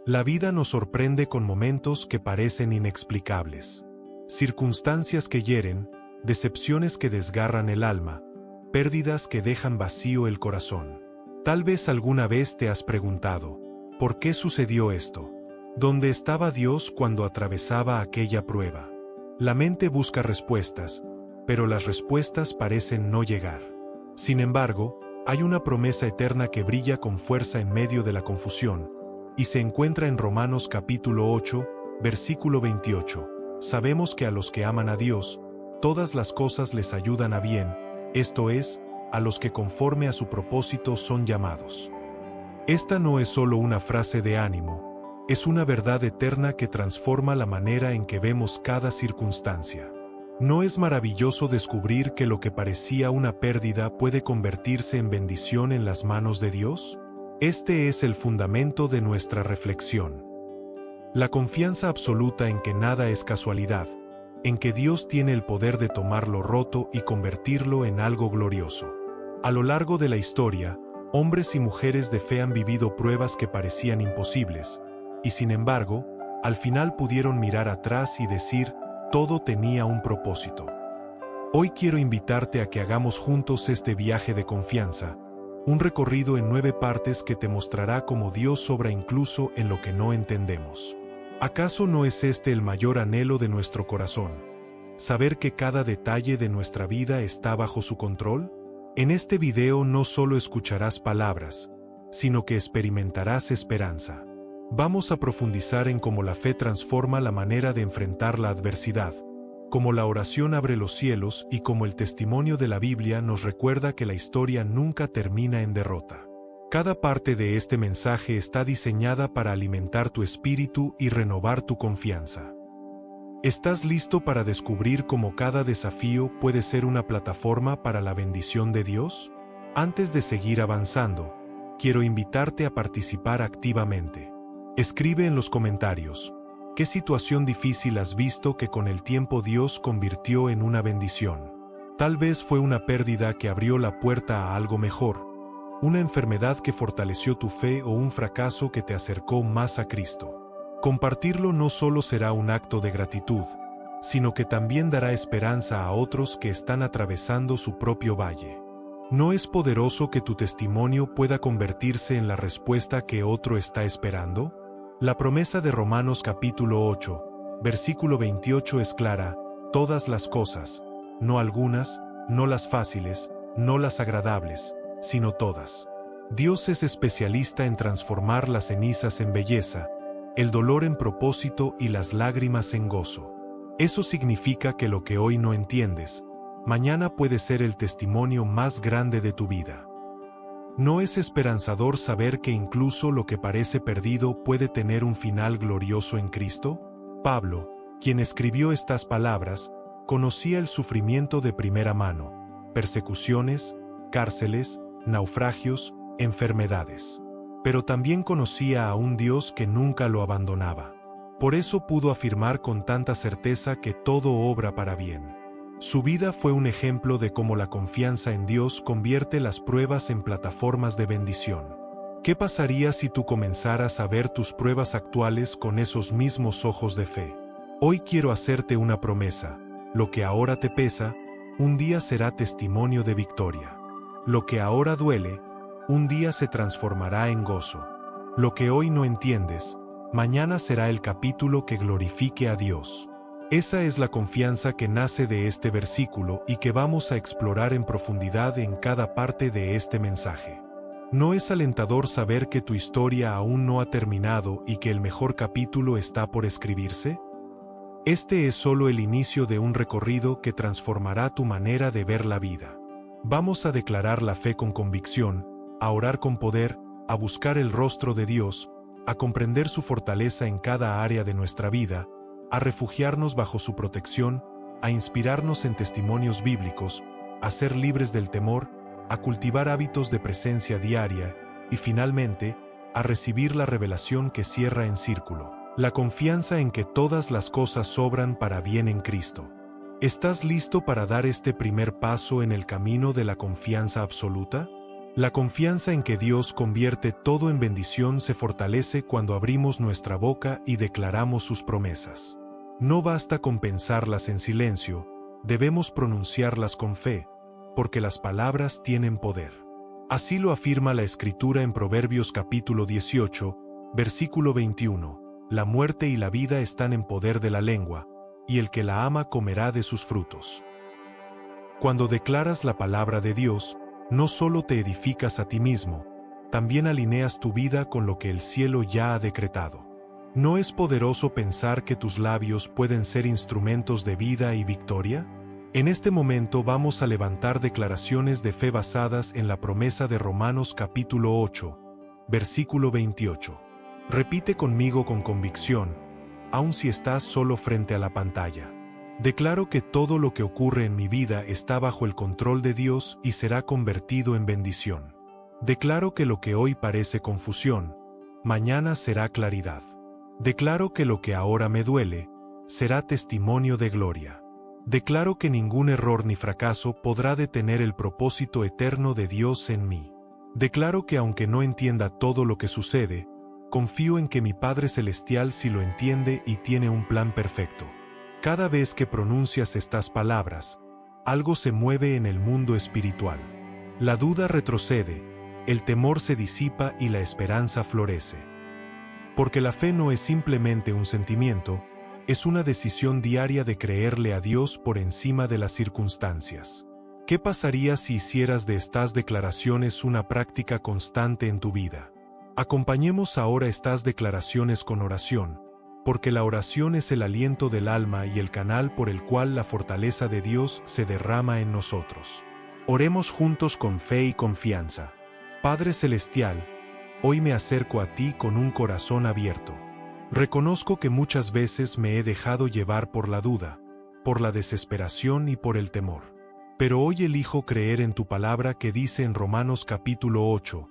La vida nos sorprende con momentos que parecen inexplicables. Circunstancias que hieren, decepciones que desgarran el alma, pérdidas que dejan vacío el corazón. Tal vez alguna vez te has preguntado, ¿por qué sucedió esto? ¿Dónde estaba Dios cuando atravesaba aquella prueba? La mente busca respuestas, pero las respuestas parecen no llegar. Sin embargo, hay una promesa eterna que brilla con fuerza en medio de la confusión, y se encuentra en Romanos capítulo 8, versículo 28. Sabemos que a los que aman a Dios, todas las cosas les ayudan a bien, esto es, a los que conforme a su propósito son llamados. Esta no es solo una frase de ánimo, es una verdad eterna que transforma la manera en que vemos cada circunstancia. ¿No es maravilloso descubrir que lo que parecía una pérdida puede convertirse en bendición en las manos de Dios? Este es el fundamento de nuestra reflexión. La confianza absoluta en que nada es casualidad, en que Dios tiene el poder de tomar lo roto y convertirlo en algo glorioso. A lo largo de la historia, hombres y mujeres de fe han vivido pruebas que parecían imposibles, y sin embargo, al final pudieron mirar atrás y decir, todo tenía un propósito. Hoy quiero invitarte a que hagamos juntos este viaje de confianza, un recorrido en 9 partes que te mostrará cómo Dios obra incluso en lo que no entendemos. ¿Acaso no es este el mayor anhelo de nuestro corazón? ¿Saber que cada detalle de nuestra vida está bajo su control? En este video no solo escucharás palabras, sino que experimentarás esperanza. Vamos a profundizar en cómo la fe transforma la manera de enfrentar la adversidad, cómo la oración abre los cielos y cómo el testimonio de la Biblia nos recuerda que la historia nunca termina en derrota. Cada parte de este mensaje está diseñada para alimentar tu espíritu y renovar tu confianza. ¿Estás listo para descubrir cómo cada desafío puede ser una plataforma para la bendición de Dios? Antes de seguir avanzando, quiero invitarte a participar activamente. Escribe en los comentarios, ¿qué situación difícil has visto que con el tiempo Dios convirtió en una bendición? Tal vez fue una pérdida que abrió la puerta a algo mejor, una enfermedad que fortaleció tu fe o un fracaso que te acercó más a Cristo. Compartirlo no solo será un acto de gratitud, sino que también dará esperanza a otros que están atravesando su propio valle. ¿No es poderoso que tu testimonio pueda convertirse en la respuesta que otro está esperando? La promesa de Romanos capítulo 8, versículo 28 es clara, todas las cosas, no algunas, no las fáciles, no las agradables, sino todas. Dios es especialista en transformar las cenizas en belleza, el dolor en propósito y las lágrimas en gozo. Eso significa que lo que hoy no entiendes, mañana puede ser el testimonio más grande de tu vida. ¿No es esperanzador saber que incluso lo que parece perdido puede tener un final glorioso en Cristo? Pablo, quien escribió estas palabras, conocía el sufrimiento de primera mano, persecuciones, cárceles, naufragios, enfermedades. Pero también conocía a un Dios que nunca lo abandonaba. Por eso pudo afirmar con tanta certeza que todo obra para bien. Su vida fue un ejemplo de cómo la confianza en Dios convierte las pruebas en plataformas de bendición. ¿Qué pasaría si tú comenzaras a ver tus pruebas actuales con esos mismos ojos de fe? Hoy quiero hacerte una promesa. Lo que ahora te pesa, un día será testimonio de victoria. Lo que ahora duele, un día se transformará en gozo. Lo que hoy no entiendes, mañana será el capítulo que glorifique a Dios. Esa es la confianza que nace de este versículo y que vamos a explorar en profundidad en cada parte de este mensaje. ¿No es alentador saber que tu historia aún no ha terminado y que el mejor capítulo está por escribirse? Este es solo el inicio de un recorrido que transformará tu manera de ver la vida. Vamos a declarar la fe con convicción, a orar con poder, a buscar el rostro de Dios, a comprender su fortaleza en cada área de nuestra vida, a refugiarnos bajo su protección, a inspirarnos en testimonios bíblicos, a ser libres del temor, a cultivar hábitos de presencia diaria, y finalmente, a recibir la revelación que cierra en círculo, la confianza en que todas las cosas obran para bien en Cristo. ¿Estás listo para dar este primer paso en el camino de la confianza absoluta? La confianza en que Dios convierte todo en bendición se fortalece cuando abrimos nuestra boca y declaramos sus promesas. No basta con pensarlas en silencio, debemos pronunciarlas con fe, porque las palabras tienen poder. Así lo afirma la Escritura en Proverbios capítulo 18, versículo 21. La muerte y la vida están en poder de la lengua, y el que la ama comerá de sus frutos. Cuando declaras la palabra de Dios, no solo te edificas a ti mismo, también alineas tu vida con lo que el cielo ya ha decretado. ¿No es poderoso pensar que tus labios pueden ser instrumentos de vida y victoria? En este momento vamos a levantar declaraciones de fe basadas en la promesa de Romanos capítulo 8, versículo 28. Repite conmigo con convicción, aun si estás solo frente a la pantalla. Declaro que todo lo que ocurre en mi vida está bajo el control de Dios y será convertido en bendición. Declaro que lo que hoy parece confusión, mañana será claridad. Declaro que lo que ahora me duele, será testimonio de gloria. Declaro que ningún error ni fracaso podrá detener el propósito eterno de Dios en mí. Declaro que aunque no entienda todo lo que sucede, confío en que mi Padre Celestial sí lo entiende y tiene un plan perfecto. Cada vez que pronuncias estas palabras, algo se mueve en el mundo espiritual. La duda retrocede, el temor se disipa y la esperanza florece. Porque la fe no es simplemente un sentimiento, es una decisión diaria de creerle a Dios por encima de las circunstancias. ¿Qué pasaría si hicieras de estas declaraciones una práctica constante en tu vida? Acompañemos ahora estas declaraciones con oración, porque la oración es el aliento del alma y el canal por el cual la fortaleza de Dios se derrama en nosotros. Oremos juntos con fe y confianza. Padre Celestial, hoy me acerco a ti con un corazón abierto. Reconozco que muchas veces me he dejado llevar por la duda, por la desesperación y por el temor. Pero hoy elijo creer en tu palabra que dice en Romanos capítulo 8,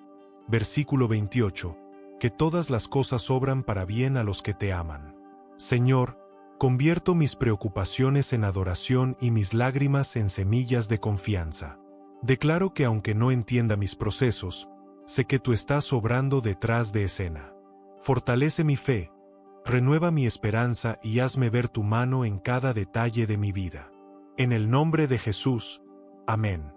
versículo 28, que todas las cosas obran para bien a los que te aman. Señor, convierto mis preocupaciones en adoración y mis lágrimas en semillas de confianza. Declaro que aunque no entienda mis procesos, sé que tú estás obrando detrás de escena. Fortalece mi fe, renueva mi esperanza y hazme ver tu mano en cada detalle de mi vida. En el nombre de Jesús, amén.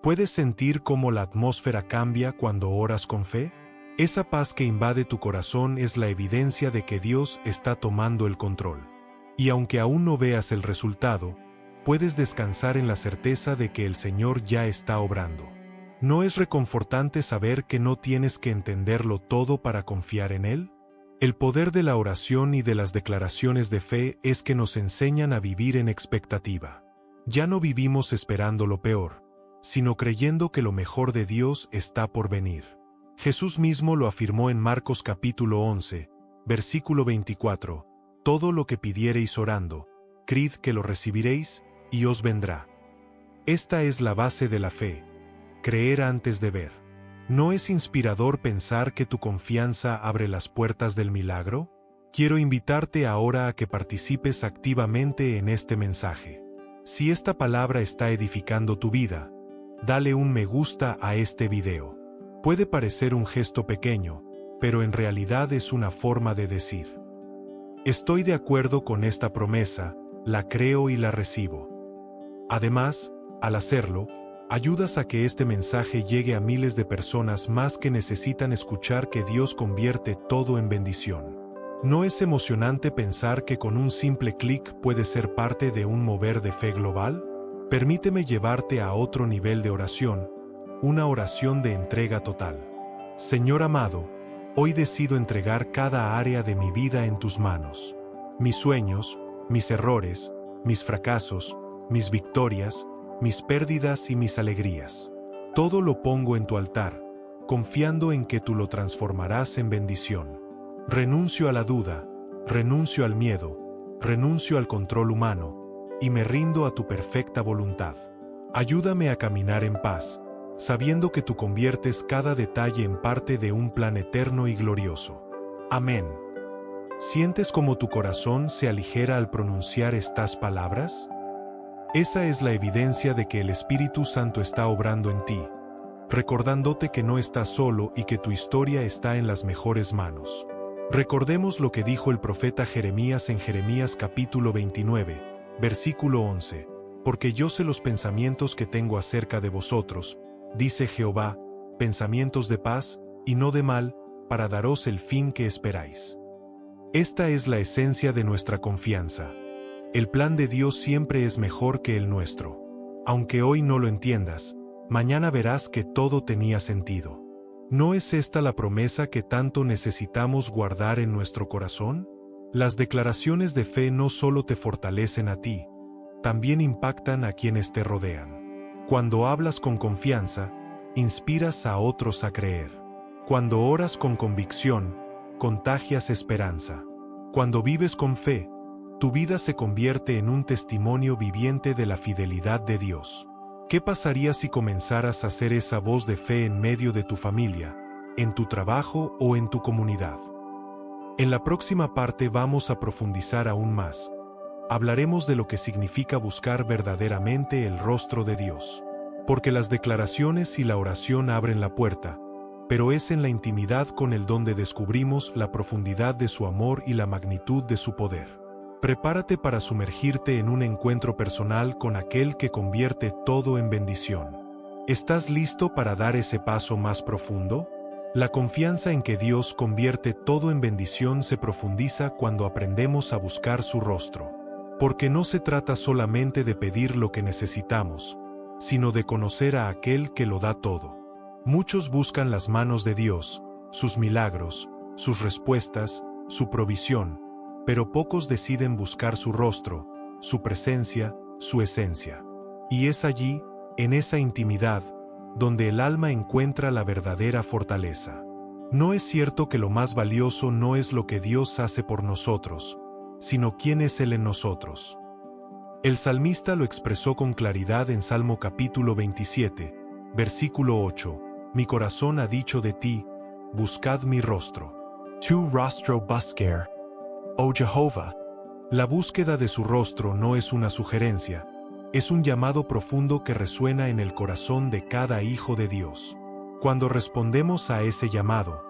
¿Puedes sentir cómo la atmósfera cambia cuando oras con fe? Esa paz que invade tu corazón es la evidencia de que Dios está tomando el control. Y aunque aún no veas el resultado, puedes descansar en la certeza de que el Señor ya está obrando. ¿No es reconfortante saber que no tienes que entenderlo todo para confiar en Él? El poder de la oración y de las declaraciones de fe es que nos enseñan a vivir en expectativa. Ya no vivimos esperando lo peor, sino creyendo que lo mejor de Dios está por venir. Jesús mismo lo afirmó en Marcos capítulo 11, versículo 24, todo lo que pidiereis orando, creed que lo recibiréis, y os vendrá. Esta es la base de la fe, creer antes de ver. ¿No es inspirador pensar que tu confianza abre las puertas del milagro? Quiero invitarte ahora a que participes activamente en este mensaje. Si esta palabra está edificando tu vida, dale un me gusta a este video. Puede parecer un gesto pequeño, pero en realidad es una forma de decir: estoy de acuerdo con esta promesa, la creo y la recibo. Además, al hacerlo, ayudas a que este mensaje llegue a miles de personas más que necesitan escuchar que Dios convierte todo en bendición. ¿No es emocionante pensar que con un simple clic puedes ser parte de un mover de fe global? Permíteme llevarte a otro nivel de oración, una oración de entrega total. Señor amado, hoy decido entregar cada área de mi vida en tus manos. Mis sueños, mis errores, mis fracasos, mis victorias, mis pérdidas y mis alegrías. Todo lo pongo en tu altar, confiando en que tú lo transformarás en bendición. Renuncio a la duda, renuncio al miedo, renuncio al control humano, y me rindo a tu perfecta voluntad. Ayúdame a caminar en paz, sabiendo que tú conviertes cada detalle en parte de un plan eterno y glorioso. Amén. ¿Sientes cómo tu corazón se aligera al pronunciar estas palabras? Esa es la evidencia de que el Espíritu Santo está obrando en ti. recordándote que no estás solo y que tu historia está en las mejores manos. Recordemos lo que dijo el profeta Jeremías en Jeremías capítulo 29, versículo 11. Porque yo sé los pensamientos que tengo acerca de vosotros, dice Jehová, pensamientos de paz y no de mal, para daros el fin que esperáis. Esta es la esencia de nuestra confianza. El plan de Dios siempre es mejor que el nuestro. Aunque hoy no lo entiendas, mañana verás que todo tenía sentido. ¿No es esta la promesa que tanto necesitamos guardar en nuestro corazón? Las declaraciones de fe no solo te fortalecen a ti, también impactan a quienes te rodean. Cuando hablas con confianza, inspiras a otros a creer. Cuando oras con convicción, contagias esperanza. Cuando vives con fe, tu vida se convierte en un testimonio viviente de la fidelidad de Dios. ¿Qué pasaría si comenzaras a ser esa voz de fe en medio de tu familia, en tu trabajo o en tu comunidad? En la próxima parte vamos a profundizar aún más. Hablaremos de lo que significa buscar verdaderamente el rostro de Dios. Porque las declaraciones y la oración abren la puerta, pero es en la intimidad con Él donde descubrimos la profundidad de su amor y la magnitud de su poder. Prepárate para sumergirte en un encuentro personal con aquel que convierte todo en bendición. ¿Estás listo para dar ese paso más profundo? La confianza en que Dios convierte todo en bendición se profundiza cuando aprendemos a buscar su rostro. Porque no se trata solamente de pedir lo que necesitamos, sino de conocer a aquel que lo da todo. Muchos buscan las manos de Dios, sus milagros, sus respuestas, su provisión, pero pocos deciden buscar su rostro, su presencia, su esencia. Y es allí, en esa intimidad, donde el alma encuentra la verdadera fortaleza. No es cierto que lo más valioso no es lo que Dios hace por nosotros, sino quién es Él en nosotros. El salmista lo expresó con claridad en Salmo capítulo 27, versículo 8. Mi corazón ha dicho de ti, buscad mi rostro. Tu rostro buscar, oh Jehová. La búsqueda de su rostro no es una sugerencia, es un llamado profundo que resuena en el corazón de cada hijo de Dios. Cuando respondemos a ese llamado,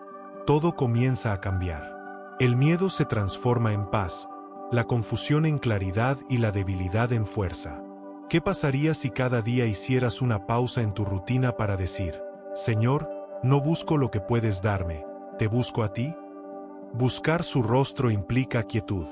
todo comienza a cambiar. El miedo se transforma en paz, la confusión en claridad y la debilidad en fuerza. ¿Qué pasaría si cada día hicieras una pausa en tu rutina para decir, Señor, no busco lo que puedes darme, ¿te busco a ti? Buscar su rostro implica quietud.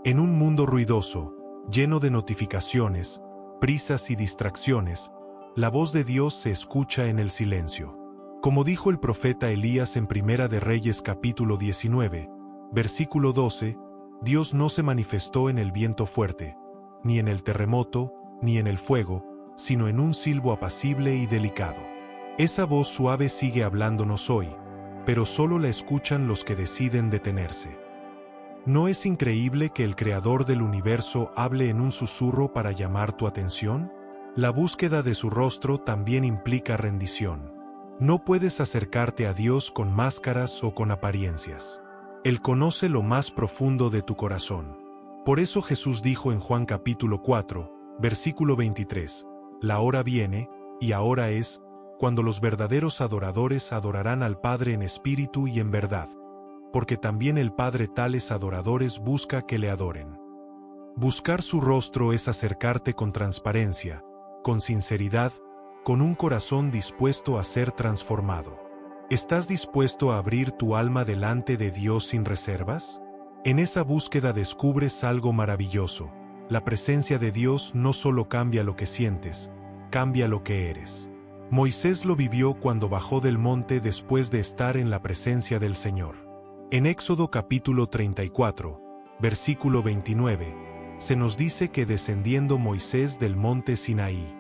En un mundo ruidoso, lleno de notificaciones, prisas y distracciones, la voz de Dios se escucha en el silencio. Como dijo el profeta Elías en Primera de Reyes capítulo 19, versículo 12, Dios no se manifestó en el viento fuerte, ni en el terremoto, ni en el fuego, sino en un silbo apacible y delicado. Esa voz suave sigue hablándonos hoy, pero solo la escuchan los que deciden detenerse. ¿No es increíble que el Creador del universo hable en un susurro para llamar tu atención? La búsqueda de su rostro también implica rendición. No puedes acercarte a Dios con máscaras o con apariencias. Él conoce lo más profundo de tu corazón. Por eso Jesús dijo en Juan capítulo 4, versículo 23, la hora viene, y ahora es, cuando los verdaderos adoradores adorarán al Padre en espíritu y en verdad, porque también el Padre tales adoradores busca que le adoren. Buscar su rostro es acercarte con transparencia, con sinceridad, con un corazón dispuesto a ser transformado. ¿Estás dispuesto a abrir tu alma delante de Dios sin reservas? En esa búsqueda descubres algo maravilloso. La presencia de Dios no solo cambia lo que sientes, cambia lo que eres. Moisés lo vivió cuando bajó del monte después de estar en la presencia del Señor. En Éxodo capítulo 34, versículo 29, se nos dice que descendiendo Moisés del monte Sinaí,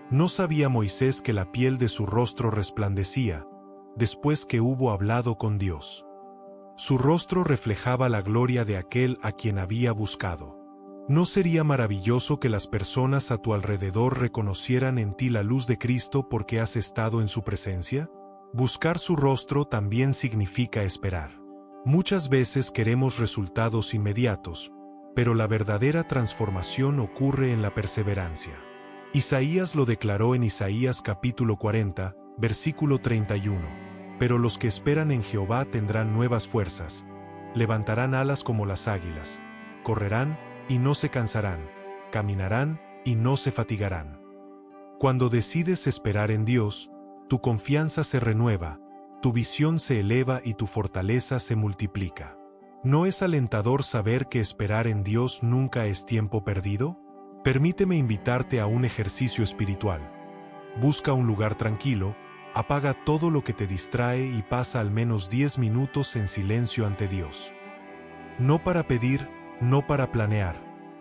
no sabía Moisés que la piel de su rostro resplandecía, después que hubo hablado con Dios. Su rostro reflejaba la gloria de aquel a quien había buscado. ¿No sería maravilloso que las personas a tu alrededor reconocieran en ti la luz de Cristo porque has estado en su presencia? Buscar su rostro también significa esperar. Muchas veces queremos resultados inmediatos, pero la verdadera transformación ocurre en la perseverancia. Isaías lo declaró en Isaías capítulo 40, Versículo 31. Pero los que esperan en Jehová tendrán nuevas fuerzas, levantarán alas como las águilas, correrán y no se cansarán, caminarán y no se fatigarán. Cuando decides esperar en Dios, tu confianza se renueva, tu visión se eleva y tu fortaleza se multiplica. ¿No es alentador saber que esperar en Dios nunca es tiempo perdido? Permíteme invitarte a un ejercicio espiritual. Busca un lugar tranquilo, apaga todo lo que te distrae y pasa al menos 10 minutos en silencio ante Dios. No para pedir, no para planear,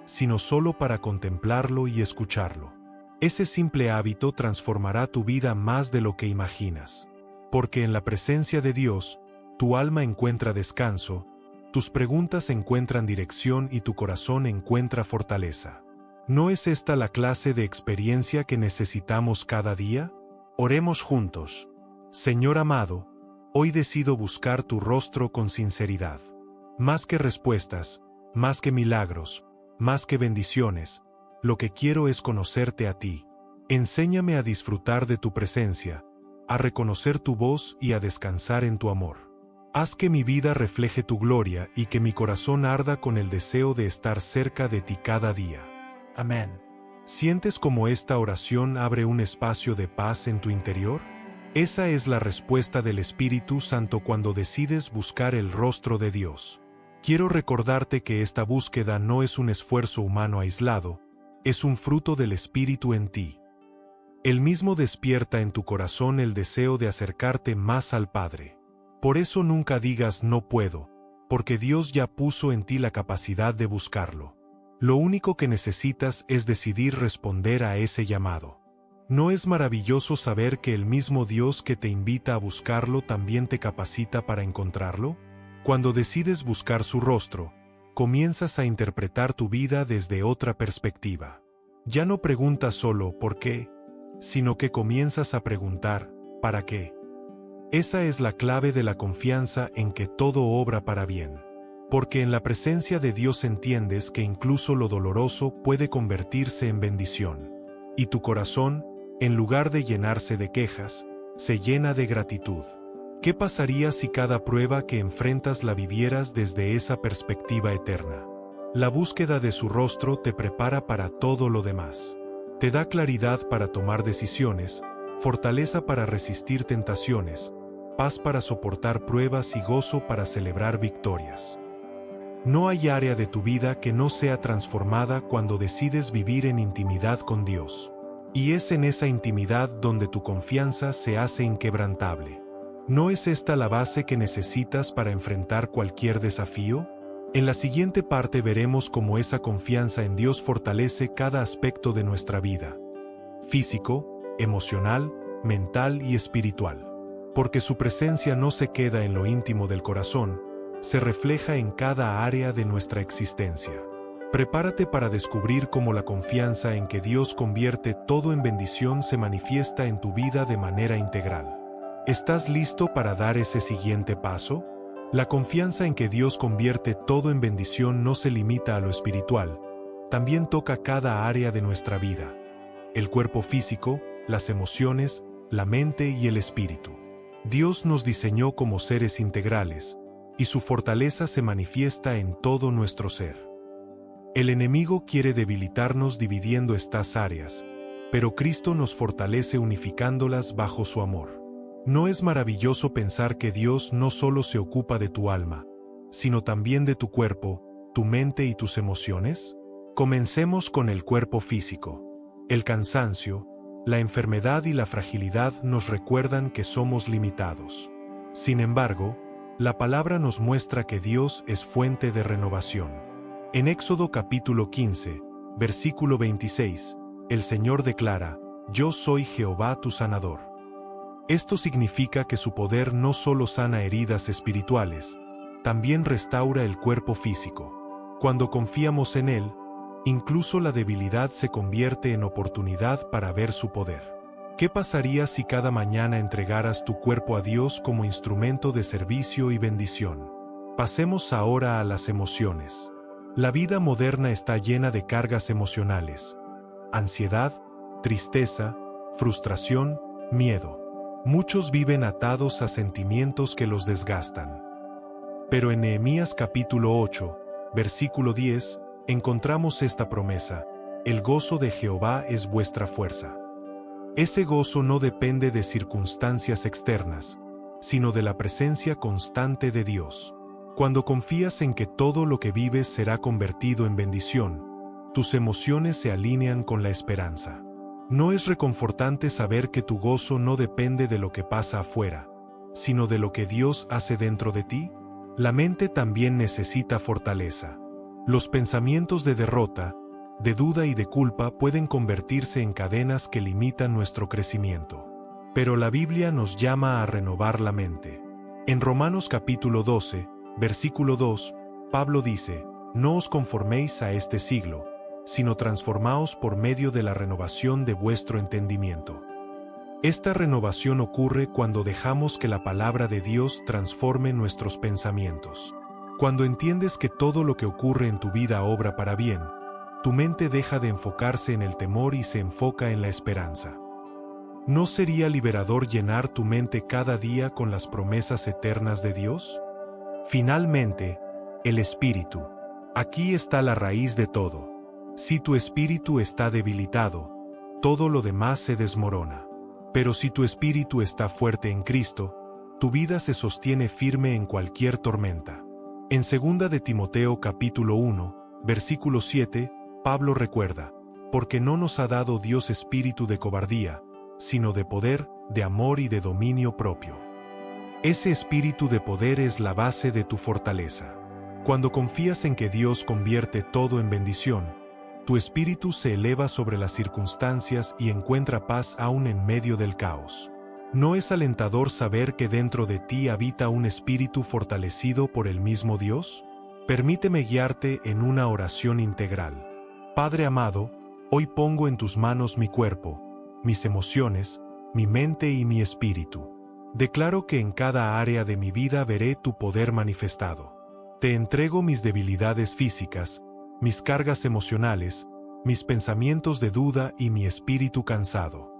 sino solo para contemplarlo y escucharlo. Ese simple hábito transformará tu vida más de lo que imaginas. Porque en la presencia de Dios, tu alma encuentra descanso, tus preguntas encuentran dirección y tu corazón encuentra fortaleza. ¿No es esta la clase de experiencia que necesitamos cada día? Oremos juntos. Señor amado, hoy decido buscar tu rostro con sinceridad. Más que respuestas, más que milagros, más que bendiciones, lo que quiero es conocerte a ti. Enséñame a disfrutar de tu presencia, a reconocer tu voz y a descansar en tu amor. Haz que mi vida refleje tu gloria y que mi corazón arda con el deseo de estar cerca de ti cada día. Amén. ¿Sientes cómo esta oración abre un espacio de paz en tu interior? Esa es la respuesta del Espíritu Santo cuando decides buscar el rostro de Dios. Quiero recordarte que esta búsqueda no es un esfuerzo humano aislado, es un fruto del Espíritu en ti. Él mismo despierta en tu corazón el deseo de acercarte más al Padre. Por eso nunca digas no puedo, porque Dios ya puso en ti la capacidad de buscarlo. Lo único que necesitas es decidir responder a ese llamado. ¿No es maravilloso saber que el mismo Dios que te invita a buscarlo también te capacita para encontrarlo? Cuando decides buscar su rostro, comienzas a interpretar tu vida desde otra perspectiva. Ya no preguntas solo ¿por qué?, sino que comienzas a preguntar ¿para qué? Esa es la clave de la confianza en que todo obra para bien. Porque en la presencia de Dios entiendes que incluso lo doloroso puede convertirse en bendición. Y tu corazón, en lugar de llenarse de quejas, se llena de gratitud. ¿Qué pasaría si cada prueba que enfrentas la vivieras desde esa perspectiva eterna? La búsqueda de su rostro te prepara para todo lo demás. Te da claridad para tomar decisiones, fortaleza para resistir tentaciones, paz para soportar pruebas y gozo para celebrar victorias. No hay área de tu vida que no sea transformada cuando decides vivir en intimidad con Dios. Y es en esa intimidad donde tu confianza se hace inquebrantable. ¿No es esta la base que necesitas para enfrentar cualquier desafío? En la siguiente parte veremos cómo esa confianza en Dios fortalece cada aspecto de nuestra vida: físico, emocional, mental y espiritual. Porque su presencia no se queda en lo íntimo del corazón, se refleja en cada área de nuestra existencia. Prepárate para descubrir cómo la confianza en que Dios convierte todo en bendición se manifiesta en tu vida de manera integral. ¿Estás listo para dar ese siguiente paso? La confianza en que Dios convierte todo en bendición no se limita a lo espiritual, también toca cada área de nuestra vida: el cuerpo físico, las emociones, la mente y el espíritu. Dios nos diseñó como seres integrales, y su fortaleza se manifiesta en todo nuestro ser. El enemigo quiere debilitarnos dividiendo estas áreas, pero Cristo nos fortalece unificándolas bajo su amor. ¿No es maravilloso pensar que Dios no solo se ocupa de tu alma, sino también de tu cuerpo, tu mente y tus emociones? Comencemos con el cuerpo físico. El cansancio, la enfermedad y la fragilidad nos recuerdan que somos limitados. Sin embargo, la palabra nos muestra que Dios es fuente de renovación. En Éxodo capítulo 15, versículo 26, el Señor declara: «Yo soy Jehová tu sanador». Esto significa que su poder no solo sana heridas espirituales, también restaura el cuerpo físico. Cuando confiamos en Él, incluso la debilidad se convierte en oportunidad para ver su poder. ¿Qué pasaría si cada mañana entregaras tu cuerpo a Dios como instrumento de servicio y bendición? Pasemos ahora a las emociones. La vida moderna está llena de cargas emocionales: ansiedad, tristeza, frustración, miedo. Muchos viven atados a sentimientos que los desgastan. Pero en Nehemías capítulo 8, versículo 10, encontramos esta promesa: el gozo de Jehová es vuestra fuerza. Ese gozo no depende de circunstancias externas, sino de la presencia constante de Dios. Cuando confías en que todo lo que vives será convertido en bendición, tus emociones se alinean con la esperanza. ¿No es reconfortante saber que tu gozo no depende de lo que pasa afuera, sino de lo que Dios hace dentro de ti? La mente también necesita fortaleza. Los pensamientos de derrota, de duda y de culpa pueden convertirse en cadenas que limitan nuestro crecimiento. Pero la Biblia nos llama a renovar la mente. En Romanos capítulo 12, versículo 2, Pablo dice: no os conforméis a este siglo, sino transformaos por medio de la renovación de vuestro entendimiento. Esta renovación ocurre cuando dejamos que la palabra de Dios transforme nuestros pensamientos. Cuando entiendes que todo lo que ocurre en tu vida obra para bien, tu mente deja de enfocarse en el temor y se enfoca en la esperanza. ¿No sería liberador llenar tu mente cada día con las promesas eternas de Dios? Finalmente, el espíritu. Aquí está la raíz de todo. Si tu espíritu está debilitado, todo lo demás se desmorona. Pero si tu espíritu está fuerte en Cristo, tu vida se sostiene firme en cualquier tormenta. En 2 de Timoteo capítulo 1, versículo 7, Pablo recuerda: porque no nos ha dado Dios espíritu de cobardía, sino de poder, de amor y de dominio propio. Ese espíritu de poder es la base de tu fortaleza. Cuando confías en que Dios convierte todo en bendición, tu espíritu se eleva sobre las circunstancias y encuentra paz aún en medio del caos. ¿No es alentador saber que dentro de ti habita un espíritu fortalecido por el mismo Dios? Permíteme guiarte en una oración integral. Padre amado, hoy pongo en tus manos mi cuerpo, mis emociones, mi mente y mi espíritu. Declaro que en cada área de mi vida veré tu poder manifestado. Te entrego mis debilidades físicas, mis cargas emocionales, mis pensamientos de duda y mi espíritu cansado.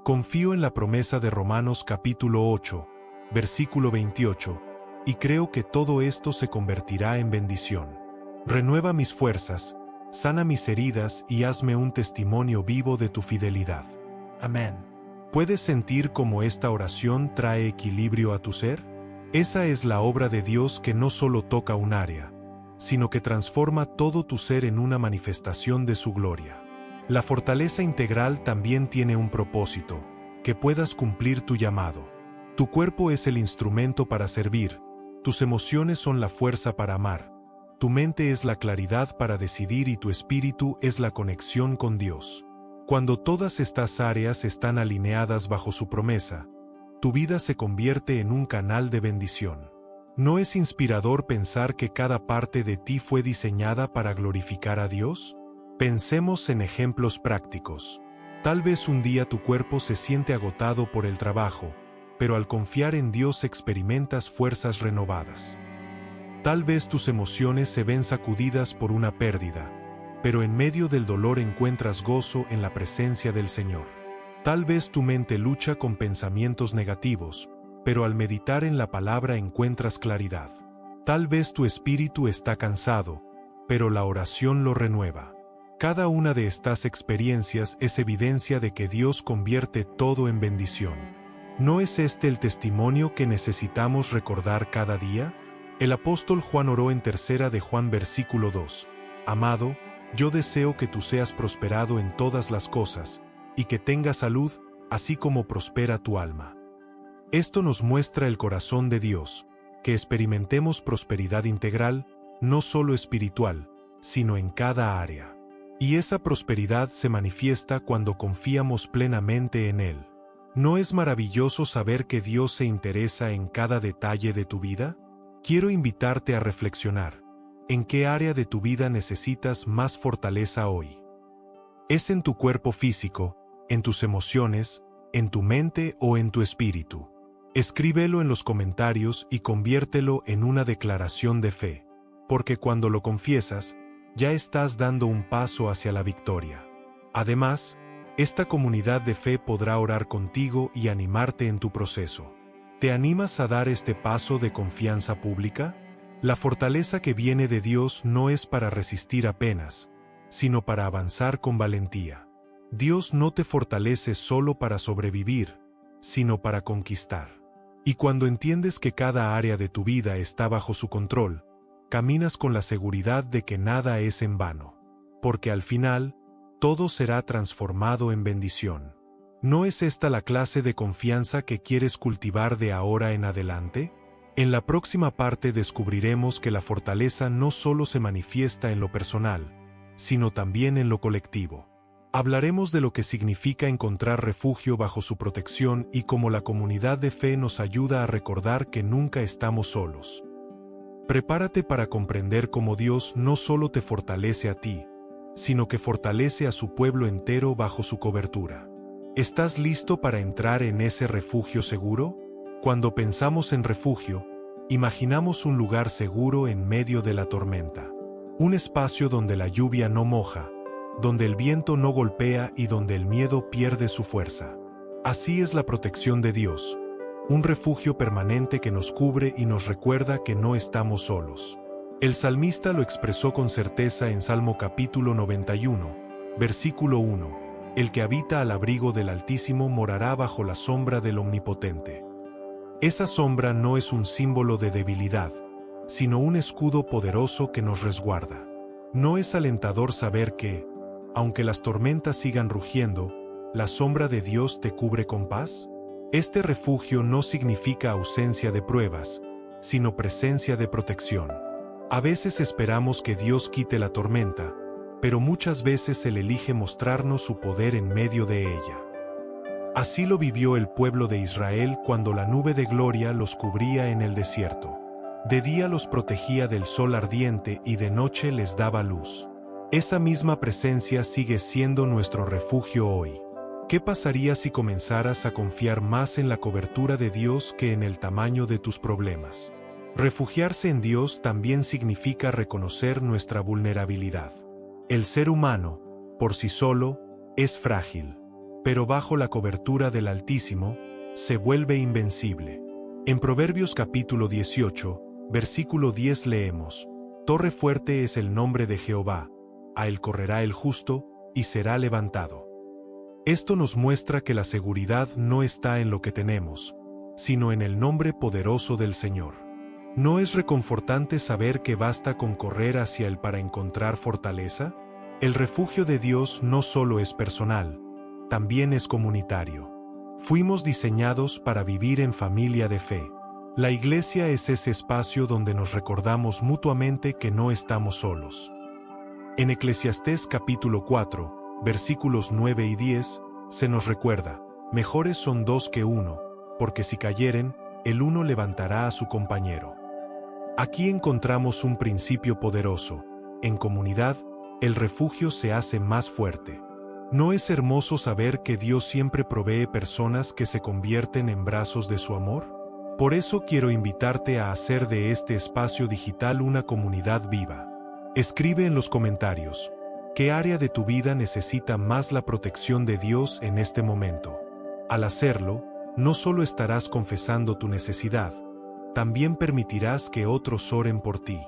Confío en la promesa de Romanos capítulo 8, versículo 28, y creo que todo esto se convertirá en bendición. Renueva mis fuerzas, sana mis heridas y hazme un testimonio vivo de tu fidelidad. Amén. ¿Puedes sentir cómo esta oración trae equilibrio a tu ser? Esa es la obra de Dios que no solo toca un área, sino que transforma todo tu ser en una manifestación de su gloria. La fortaleza integral también tiene un propósito: que puedas cumplir tu llamado. Tu cuerpo es el instrumento para servir, tus emociones son la fuerza para amar, tu mente es la claridad para decidir y tu espíritu es la conexión con Dios. Cuando todas estas áreas están alineadas bajo su promesa, tu vida se convierte en un canal de bendición. ¿No es inspirador pensar que cada parte de ti fue diseñada para glorificar a Dios? Pensemos en ejemplos prácticos. Tal vez un día tu cuerpo se siente agotado por el trabajo, pero al confiar en Dios experimentas fuerzas renovadas. Tal vez tus emociones se ven sacudidas por una pérdida, pero en medio del dolor encuentras gozo en la presencia del Señor. Tal vez tu mente lucha con pensamientos negativos, pero al meditar en la palabra encuentras claridad. Tal vez tu espíritu está cansado, pero la oración lo renueva. Cada una de estas experiencias es evidencia de que Dios convierte todo en bendición. ¿No es este el testimonio que necesitamos recordar cada día? El apóstol Juan oró en 3 de Juan versículo 2: Amado, yo deseo que tú seas prosperado en todas las cosas, y que tengas salud, así como prospera tu alma. Esto nos muestra el corazón de Dios, que experimentemos prosperidad integral, no solo espiritual, sino en cada área. Y esa prosperidad se manifiesta cuando confiamos plenamente en Él. ¿No es maravilloso saber que Dios se interesa en cada detalle de tu vida? Quiero invitarte a reflexionar. ¿En qué área de tu vida necesitas más fortaleza hoy? ¿Es en tu cuerpo físico, en tus emociones, en tu mente o en tu espíritu? Escríbelo en los comentarios y conviértelo en una declaración de fe, porque cuando lo confiesas, ya estás dando un paso hacia la victoria. Además, Esta comunidad de fe podrá orar contigo y animarte en tu proceso. ¿Te animas a dar este paso de confianza pública? La fortaleza que viene de Dios no es para resistir apenas, sino para avanzar con valentía. Dios no te fortalece solo para sobrevivir, sino para conquistar. Y cuando entiendes que cada área de tu vida está bajo su control, caminas con la seguridad de que nada es en vano. Porque al final, todo será transformado en bendición. ¿No es esta la clase de confianza que quieres cultivar de ahora en adelante? En la próxima parte descubriremos que la fortaleza no solo se manifiesta en lo personal, sino también en lo colectivo. Hablaremos de lo que significa encontrar refugio bajo su protección y cómo la comunidad de fe nos ayuda a recordar que nunca estamos solos. Prepárate para comprender cómo Dios no solo te fortalece a ti, sino que fortalece a su pueblo entero bajo su cobertura. ¿Estás listo para entrar en ese refugio seguro? Cuando pensamos en refugio, imaginamos un lugar seguro en medio de la tormenta. Un espacio donde la lluvia no moja, donde el viento no golpea y donde el miedo pierde su fuerza. Así es la protección de Dios, un refugio permanente que nos cubre y nos recuerda que no estamos solos. El salmista lo expresó con certeza en Salmo capítulo 91, versículo 1. El que habita al abrigo del Altísimo morará bajo la sombra del Omnipotente. Esa sombra no es un símbolo de debilidad, sino un escudo poderoso que nos resguarda. ¿No es alentador saber que, aunque las tormentas sigan rugiendo, la sombra de Dios te cubre con paz? Este refugio no significa ausencia de pruebas, sino presencia de protección. A veces esperamos que Dios quite la tormenta, pero muchas veces Él elige mostrarnos su poder en medio de ella. Así lo vivió el pueblo de Israel cuando la nube de gloria los cubría en el desierto. De día los protegía del sol ardiente y de noche les daba luz. Esa misma presencia sigue siendo nuestro refugio hoy. ¿Qué pasaría si comenzaras a confiar más en la cobertura de Dios que en el tamaño de tus problemas? Refugiarse en Dios también significa reconocer nuestra vulnerabilidad. El ser humano, por sí solo, es frágil, pero bajo la cobertura del Altísimo, se vuelve invencible. En Proverbios capítulo 18, versículo 10 leemos: Torre fuerte es el nombre de Jehová, a él correrá el justo, y será levantado. Esto nos muestra que la seguridad no está en lo que tenemos, sino en el nombre poderoso del Señor. ¿No es reconfortante saber que basta con correr hacia Él para encontrar fortaleza? El refugio de Dios no solo es personal, también es comunitario. Fuimos diseñados para vivir en familia de fe. La iglesia es ese espacio donde nos recordamos mutuamente que no estamos solos. En Eclesiastés capítulo 4, versículos 9 y 10, se nos recuerda: mejores son dos que uno, porque si cayeren, el uno levantará a su compañero. Aquí encontramos un principio poderoso. En comunidad, el refugio se hace más fuerte. ¿No es hermoso saber que Dios siempre provee personas que se convierten en brazos de su amor? Por eso quiero invitarte a hacer de este espacio digital una comunidad viva. Escribe en los comentarios: ¿qué área de tu vida necesita más la protección de Dios en este momento? Al hacerlo, no solo estarás confesando tu necesidad, también permitirás que otros oren por ti.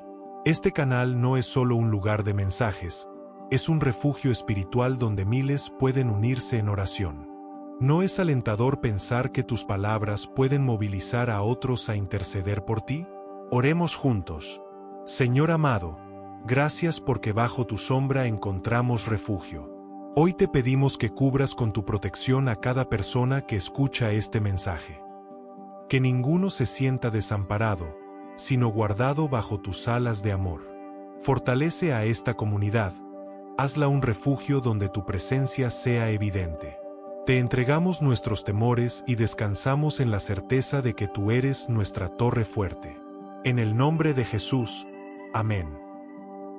Este canal no es solo un lugar de mensajes, es un refugio espiritual donde miles pueden unirse en oración. ¿No es alentador pensar que tus palabras pueden movilizar a otros a interceder por ti? Oremos juntos. Señor amado, gracias porque bajo tu sombra encontramos refugio. Hoy te pedimos que cubras con tu protección a cada persona que escucha este mensaje. Que ninguno se sienta desamparado, sino guardado bajo tus alas de amor. Fortalece a esta comunidad, hazla un refugio donde tu presencia sea evidente. Te entregamos nuestros temores y descansamos en la certeza de que tú eres nuestra torre fuerte. En el nombre de Jesús, amén.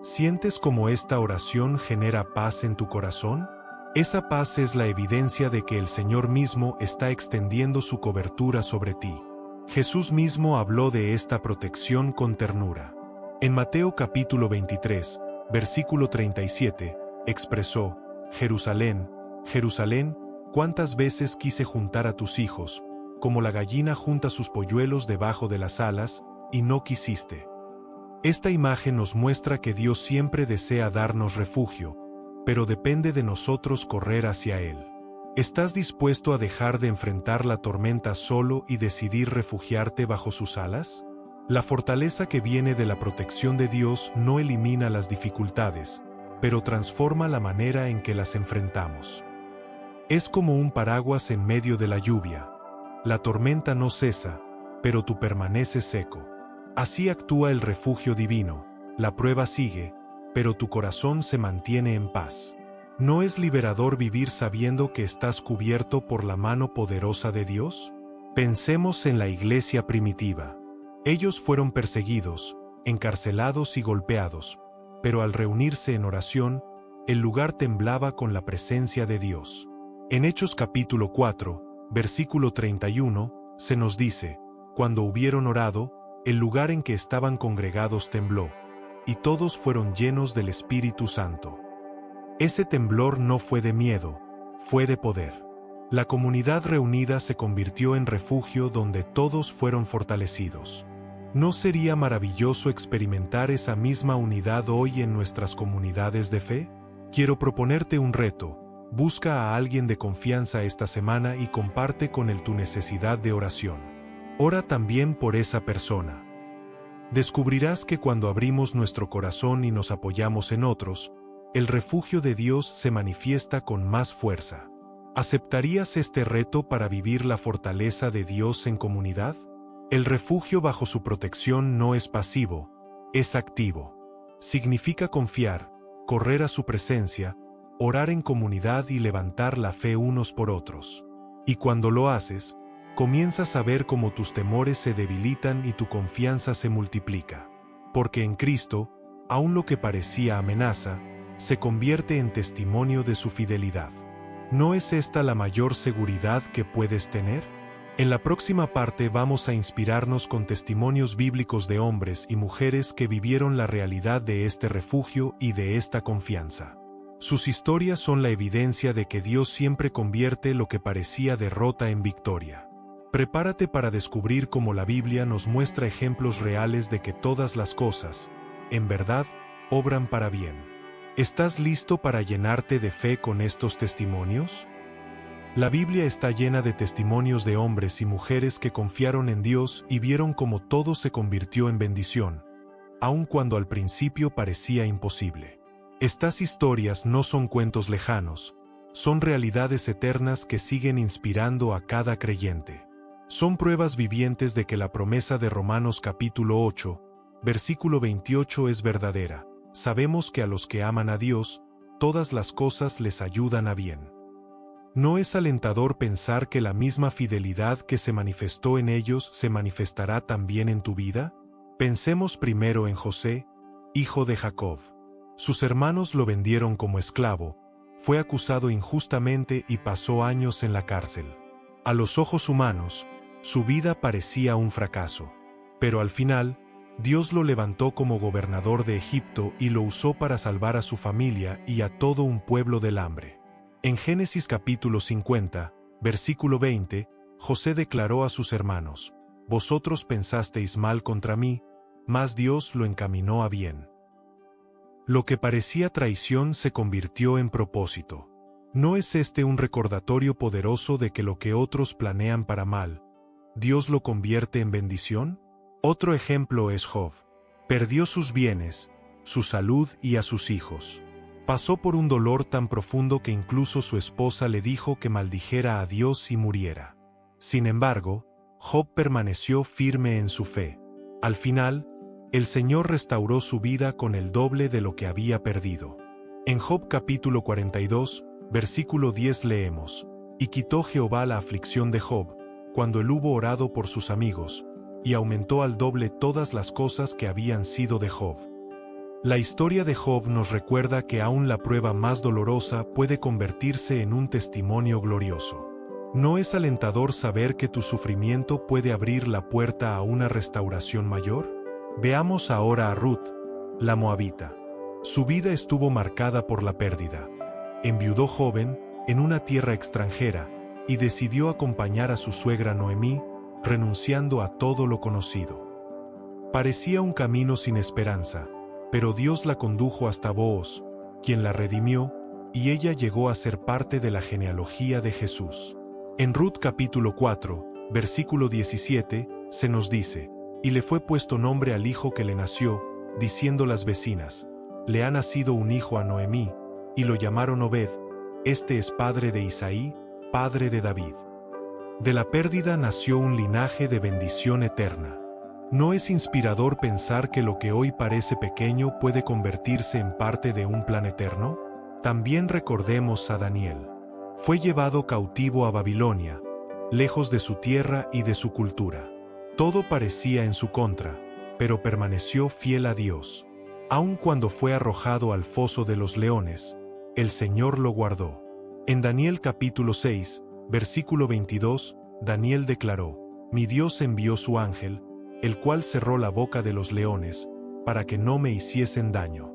¿Sientes cómo esta oración genera paz en tu corazón? Esa paz es la evidencia de que el Señor mismo está extendiendo su cobertura sobre ti. Jesús mismo habló de esta protección con ternura. En Mateo capítulo 23, versículo 37, expresó: Jerusalén, Jerusalén, cuántas veces quise juntar a tus hijos, como la gallina junta sus polluelos debajo de las alas, y no quisiste. Esta imagen nos muestra que Dios siempre desea darnos refugio, pero depende de nosotros correr hacia Él. ¿Estás dispuesto a dejar de enfrentar la tormenta solo y decidir refugiarte bajo sus alas? La fortaleza que viene de la protección de Dios no elimina las dificultades, pero transforma la manera en que las enfrentamos. Es como un paraguas en medio de la lluvia. La tormenta no cesa, pero tú permaneces seco. Así actúa el refugio divino. La prueba sigue, pero tu corazón se mantiene en paz. ¿No es liberador vivir sabiendo que estás cubierto por la mano poderosa de Dios? Pensemos en la iglesia primitiva. Ellos fueron perseguidos, encarcelados y golpeados, pero al reunirse en oración, el lugar temblaba con la presencia de Dios. En Hechos capítulo 4, versículo 31, se nos dice: cuando hubieron orado, el lugar en que estaban congregados tembló, y todos fueron llenos del Espíritu Santo. Ese temblor no fue de miedo, fue de poder. La comunidad reunida se convirtió en refugio donde todos fueron fortalecidos. ¿No sería maravilloso experimentar esa misma unidad hoy en nuestras comunidades de fe? Quiero proponerte un reto. Busca a alguien de confianza esta semana y comparte con él tu necesidad de oración. Ora también por esa persona. Descubrirás que cuando abrimos nuestro corazón y nos apoyamos en otros, el refugio de Dios se manifiesta con más fuerza. ¿Aceptarías este reto para vivir la fortaleza de Dios en comunidad? El refugio bajo su protección no es pasivo, es activo. Significa confiar, correr a su presencia, orar en comunidad y levantar la fe unos por otros. Y cuando lo haces, comienzas a ver cómo tus temores se debilitan y tu confianza se multiplica. Porque en Cristo, aun lo que parecía amenaza, se convierte en testimonio de su fidelidad. ¿No es esta la mayor seguridad que puedes tener? En la próxima parte vamos a inspirarnos con testimonios bíblicos de hombres y mujeres que vivieron la realidad de este refugio y de esta confianza. Sus historias son la evidencia de que Dios siempre convierte lo que parecía derrota en victoria. Prepárate para descubrir cómo la Biblia nos muestra ejemplos reales de que todas las cosas, en verdad, obran para bien. ¿Estás listo para llenarte de fe con estos testimonios? La Biblia está llena de testimonios de hombres y mujeres que confiaron en Dios y vieron cómo todo se convirtió en bendición, aun cuando al principio parecía imposible. Estas historias no son cuentos lejanos, son realidades eternas que siguen inspirando a cada creyente. Son pruebas vivientes de que la promesa de Romanos capítulo 8, versículo 28 es verdadera. Sabemos que a los que aman a Dios, todas las cosas les ayudan a bien. ¿No es alentador pensar que la misma fidelidad que se manifestó en ellos se manifestará también en tu vida? Pensemos primero en José, hijo de Jacob. Sus hermanos lo vendieron como esclavo, fue acusado injustamente y pasó años en la cárcel. A los ojos humanos, su vida parecía un fracaso. Pero al final, Dios lo levantó como gobernador de Egipto y lo usó para salvar a su familia y a todo un pueblo del hambre. En Génesis capítulo 50, versículo 20, José declaró a sus hermanos: «Vosotros pensasteis mal contra mí, mas Dios lo encaminó a bien». Lo que parecía traición se convirtió en propósito. ¿No es este un recordatorio poderoso de que lo que otros planean para mal, Dios lo convierte en bendición? Otro ejemplo es Job. Perdió sus bienes, su salud y a sus hijos. Pasó por un dolor tan profundo que incluso su esposa le dijo que maldijera a Dios y muriera. Sin embargo, Job permaneció firme en su fe. Al final, el Señor restauró su vida con el doble de lo que había perdido. En Job capítulo 42, versículo 10 leemos: «Y quitó Jehová la aflicción de Job, cuando él hubo orado por sus amigos, y aumentó al doble todas las cosas que habían sido de Job». La historia de Job nos recuerda que aún la prueba más dolorosa puede convertirse en un testimonio glorioso. ¿No es alentador saber que tu sufrimiento puede abrir la puerta a una restauración mayor? Veamos ahora a Ruth, la moabita. Su vida estuvo marcada por la pérdida. Enviudó joven, en una tierra extranjera, y decidió acompañar a su suegra Noemí, renunciando a todo lo conocido. Parecía un camino sin esperanza, pero Dios la condujo hasta Booz, quien la redimió, y ella llegó a ser parte de la genealogía de Jesús. En Ruth capítulo 4, versículo 17, se nos dice: «Y le fue puesto nombre al hijo que le nació, diciendo las vecinas: le ha nacido un hijo a Noemí, y lo llamaron Obed, este es padre de Isaí, padre de David». De la pérdida nació un linaje de bendición eterna. ¿No es inspirador pensar que lo que hoy parece pequeño puede convertirse en parte de un plan eterno? También recordemos a Daniel. Fue llevado cautivo a Babilonia, lejos de su tierra y de su cultura. Todo parecía en su contra, pero permaneció fiel a Dios. Aun cuando fue arrojado al foso de los leones, el Señor lo guardó. En Daniel capítulo 6, versículo 22, Daniel declaró: «Mi Dios envió su ángel, el cual cerró la boca de los leones, para que no me hiciesen daño».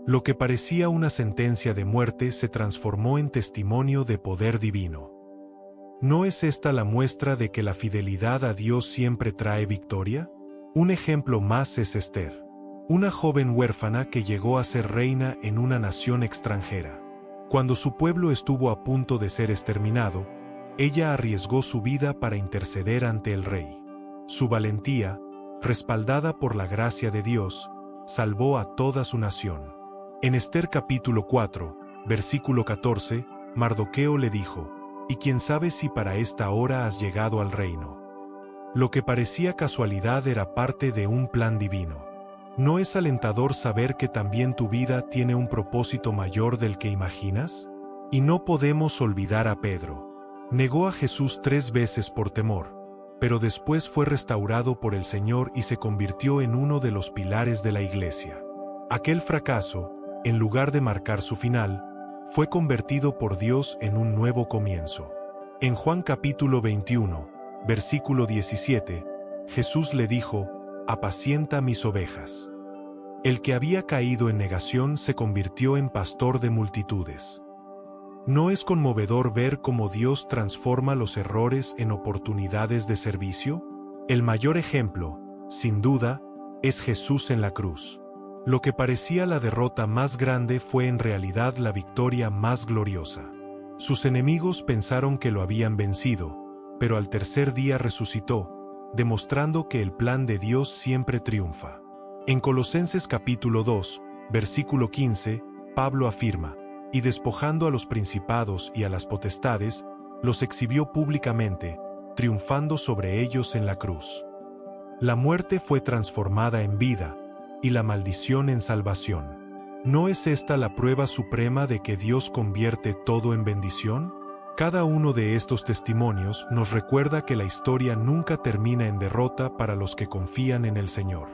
Lo que parecía una sentencia de muerte se transformó en testimonio de poder divino. ¿No es esta la muestra de que la fidelidad a Dios siempre trae victoria? Un ejemplo más es Esther, una joven huérfana que llegó a ser reina en una nación extranjera. Cuando su pueblo estuvo a punto de ser exterminado, ella arriesgó su vida para interceder ante el rey. Su valentía, respaldada por la gracia de Dios, salvó a toda su nación. En Esther capítulo 4, versículo 14, Mardoqueo le dijo: «¿Y quién sabe si para esta hora has llegado al reino?». Lo que parecía casualidad era parte de un plan divino. ¿No es alentador saber que también tu vida tiene un propósito mayor del que imaginas? Y no podemos olvidar a Pedro. Negó a Jesús 3 veces por temor, pero después fue restaurado por el Señor y se convirtió en uno de los pilares de la iglesia. Aquel fracaso, en lugar de marcar su final, fue convertido por Dios en un nuevo comienzo. En Juan capítulo 21, versículo 17, Jesús le dijo: «Apacienta mis ovejas». El que había caído en negación se convirtió en pastor de multitudes. ¿No es conmovedor ver cómo Dios transforma los errores en oportunidades de servicio? El mayor ejemplo, sin duda, es Jesús en la cruz. Lo que parecía la derrota más grande fue en realidad la victoria más gloriosa. Sus enemigos pensaron que lo habían vencido, pero al tercer día resucitó, demostrando que el plan de Dios siempre triunfa. En Colosenses capítulo 2, versículo 15, Pablo afirma: «Y despojando a los principados y a las potestades, los exhibió públicamente, triunfando sobre ellos en la cruz». La muerte fue transformada en vida, y la maldición en salvación. ¿No es esta la prueba suprema de que Dios convierte todo en bendición? Cada uno de estos testimonios nos recuerda que la historia nunca termina en derrota para los que confían en el Señor.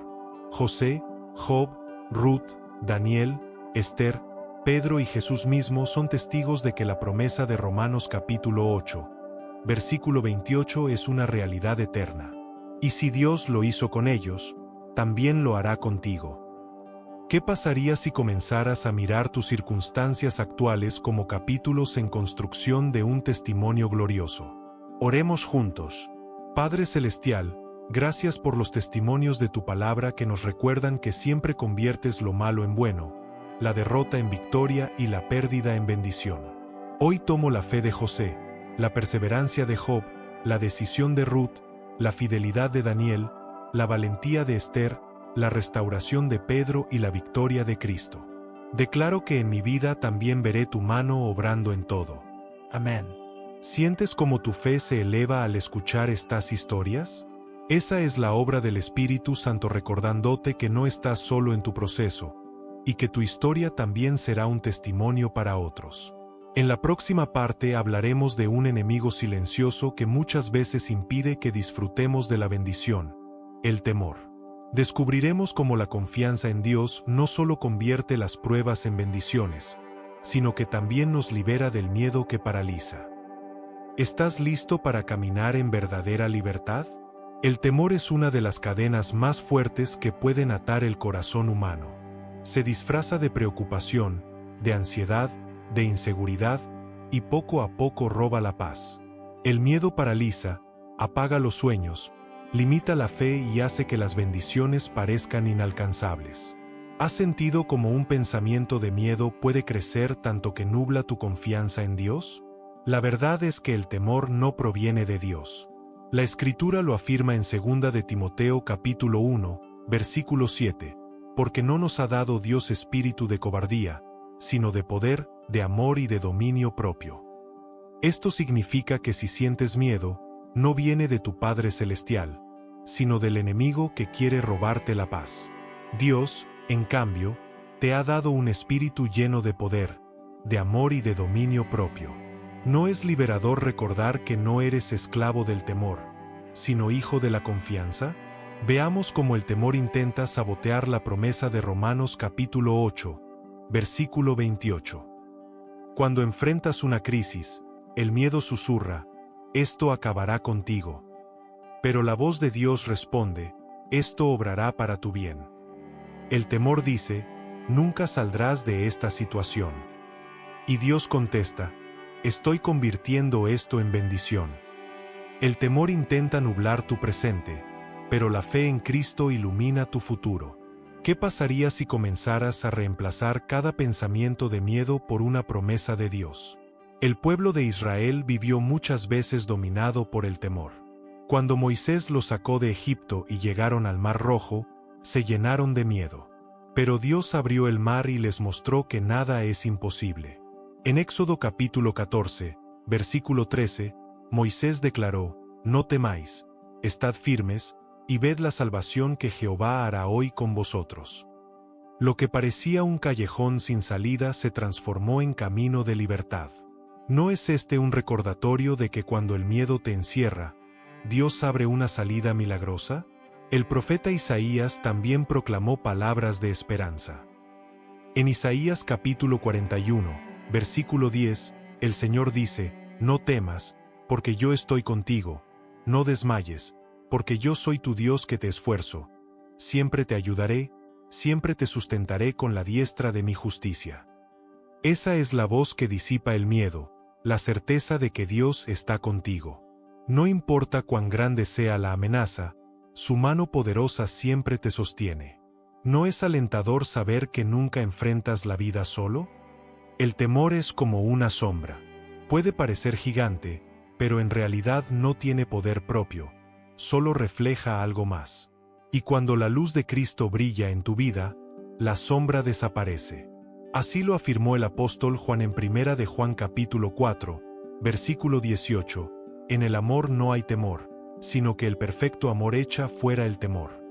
José, Job, Ruth, Daniel, Esther, Pedro y Jesús mismo son testigos de que la promesa de Romanos capítulo 8, versículo 28 es una realidad eterna. Y si Dios lo hizo con ellos, también lo hará contigo. ¿Qué pasaría si comenzaras a mirar tus circunstancias actuales como capítulos en construcción de un testimonio glorioso? Oremos juntos. Padre Celestial, gracias por los testimonios de tu palabra que nos recuerdan que siempre conviertes lo malo en bueno, la derrota en victoria y la pérdida en bendición. Hoy tomo la fe de José, la perseverancia de Job, la decisión de Ruth, la fidelidad de Daniel, la valentía de Esther, la restauración de Pedro y la victoria de Cristo. Declaro que en mi vida también veré tu mano obrando en todo. Amén. ¿Sientes cómo tu fe se eleva al escuchar estas historias? Esa es la obra del Espíritu Santo recordándote que no estás solo en tu proceso, y que tu historia también será un testimonio para otros. En la próxima parte hablaremos de un enemigo silencioso que muchas veces impide que disfrutemos de la bendición: el temor. Descubriremos cómo la confianza en Dios no solo convierte las pruebas en bendiciones, sino que también nos libera del miedo que paraliza. ¿Estás listo para caminar en verdadera libertad? El temor es una de las cadenas más fuertes que pueden atar el corazón humano. Se disfraza de preocupación, de ansiedad, de inseguridad, y poco a poco roba la paz. El miedo paraliza, apaga los sueños, limita la fe y hace que las bendiciones parezcan inalcanzables. ¿Has sentido cómo un pensamiento de miedo puede crecer tanto que nubla tu confianza en Dios? La verdad es que el temor no proviene de Dios. La Escritura lo afirma en 2 de Timoteo capítulo 1, versículo 7, porque no nos ha dado Dios espíritu de cobardía, sino de poder, de amor y de dominio propio. Esto significa que si sientes miedo, no viene de tu Padre Celestial, sino del enemigo que quiere robarte la paz. Dios, en cambio, te ha dado un espíritu lleno de poder, de amor y de dominio propio. ¿No es liberador recordar que no eres esclavo del temor, sino hijo de la confianza? Veamos cómo el temor intenta sabotear la promesa de Romanos capítulo 8, versículo 28. Cuando enfrentas una crisis, el miedo susurra, esto acabará contigo. Pero la voz de Dios responde, esto obrará para tu bien. El temor dice, nunca saldrás de esta situación. Y Dios contesta, estoy convirtiendo esto en bendición. El temor intenta nublar tu presente, pero la fe en Cristo ilumina tu futuro. ¿Qué pasaría si comenzaras a reemplazar cada pensamiento de miedo por una promesa de Dios? El pueblo de Israel vivió muchas veces dominado por el temor. Cuando Moisés los sacó de Egipto y llegaron al Mar Rojo, se llenaron de miedo. Pero Dios abrió el mar y les mostró que nada es imposible. En Éxodo capítulo 14, versículo 13, Moisés declaró, no temáis, estad firmes, y ved la salvación que Jehová hará hoy con vosotros. Lo que parecía un callejón sin salida se transformó en camino de libertad. ¿No es este un recordatorio de que cuando el miedo te encierra, Dios abre una salida milagrosa? El profeta Isaías también proclamó palabras de esperanza. En Isaías capítulo 41, versículo 10, el Señor dice, no temas, porque yo estoy contigo, no desmayes, porque yo soy tu Dios que te esfuerzo, siempre te ayudaré, siempre te sustentaré con la diestra de mi justicia. Esa es la voz que disipa el miedo, la certeza de que Dios está contigo. No importa cuán grande sea la amenaza, su mano poderosa siempre te sostiene. ¿No es alentador saber que nunca enfrentas la vida solo? El temor es como una sombra. Puede parecer gigante, pero en realidad no tiene poder propio, solo refleja algo más. Y cuando la luz de Cristo brilla en tu vida, la sombra desaparece. Así lo afirmó el apóstol Juan en 1 de Juan capítulo 4, versículo 18, en el amor no hay temor, sino que el perfecto amor echa fuera el temor.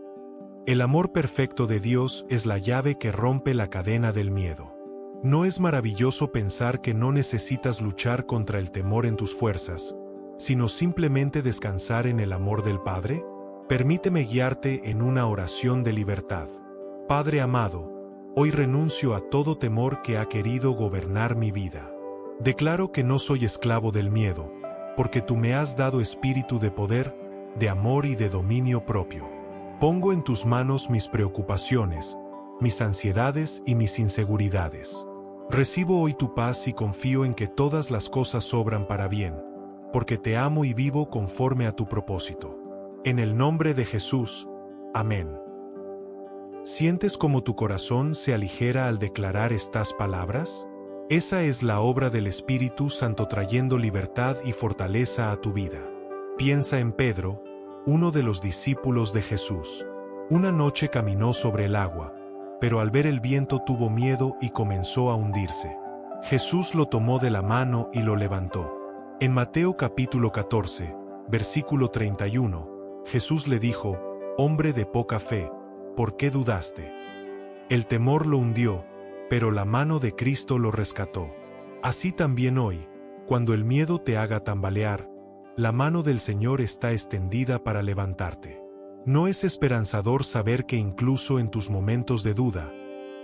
El amor perfecto de Dios es la llave que rompe la cadena del miedo. ¿No es maravilloso pensar que no necesitas luchar contra el temor en tus fuerzas, sino simplemente descansar en el amor del Padre? Permíteme guiarte en una oración de libertad. Padre amado, hoy renuncio a todo temor que ha querido gobernar mi vida. Declaro que no soy esclavo del miedo, porque tú me has dado espíritu de poder, de amor y de dominio propio. Pongo en tus manos mis preocupaciones, mis ansiedades y mis inseguridades. Recibo hoy tu paz y confío en que todas las cosas obran para bien, porque te amo y vivo conforme a tu propósito. En el nombre de Jesús. Amén. ¿Sientes cómo tu corazón se aligera al declarar estas palabras? Esa es la obra del Espíritu Santo trayendo libertad y fortaleza a tu vida. Piensa en Pedro, uno de los discípulos de Jesús. Una noche caminó sobre el agua, pero al ver el viento tuvo miedo y comenzó a hundirse. Jesús lo tomó de la mano y lo levantó. En Mateo capítulo 14, versículo 31, Jesús le dijo, «Hombre de poca fe, ¿por qué dudaste?» El temor lo hundió, pero la mano de Cristo lo rescató. Así también hoy, cuando el miedo te haga tambalear, la mano del Señor está extendida para levantarte. ¿No es esperanzador saber que incluso en tus momentos de duda,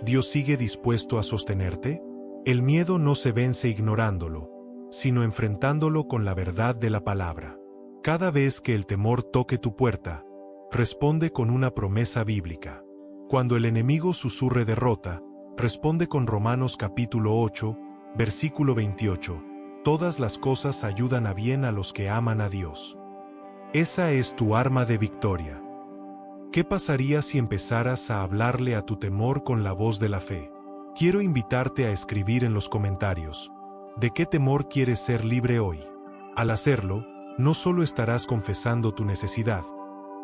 Dios sigue dispuesto a sostenerte? El miedo no se vence ignorándolo, sino enfrentándolo con la verdad de la palabra. Cada vez que el temor toque tu puerta, responde con una promesa bíblica. Cuando el enemigo susurre derrota, responde con Romanos capítulo 8, versículo 28. todas las cosas ayudan a bien a los que aman a Dios. Esa es tu arma de victoria. ¿Qué pasaría si empezaras a hablarle a tu temor con la voz de la fe? Quiero invitarte a escribir en los comentarios, ¿de qué temor quieres ser libre hoy? Al hacerlo, no solo estarás confesando tu necesidad,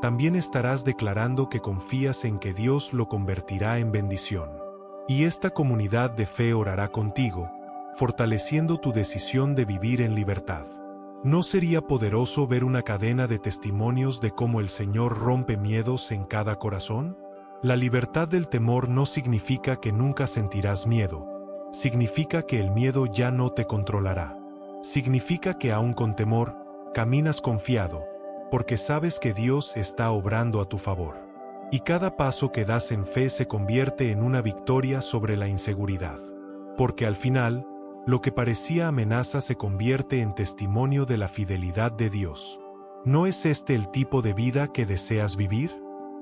también estarás declarando que confías en que Dios lo convertirá en bendición. Y esta comunidad de fe orará contigo, fortaleciendo tu decisión de vivir en libertad. ¿No sería poderoso ver una cadena de testimonios de cómo el Señor rompe miedos en cada corazón? La libertad del temor no significa que nunca sentirás miedo, significa que el miedo ya no te controlará. Significa que aún con temor, caminas confiado, porque sabes que Dios está obrando a tu favor. Y cada paso que das en fe se convierte en una victoria sobre la inseguridad. Porque al final, lo que parecía amenaza se convierte en testimonio de la fidelidad de Dios. ¿No es este el tipo de vida que deseas vivir?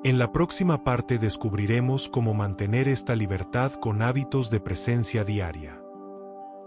En la próxima parte descubriremos cómo mantener esta libertad con hábitos de presencia diaria.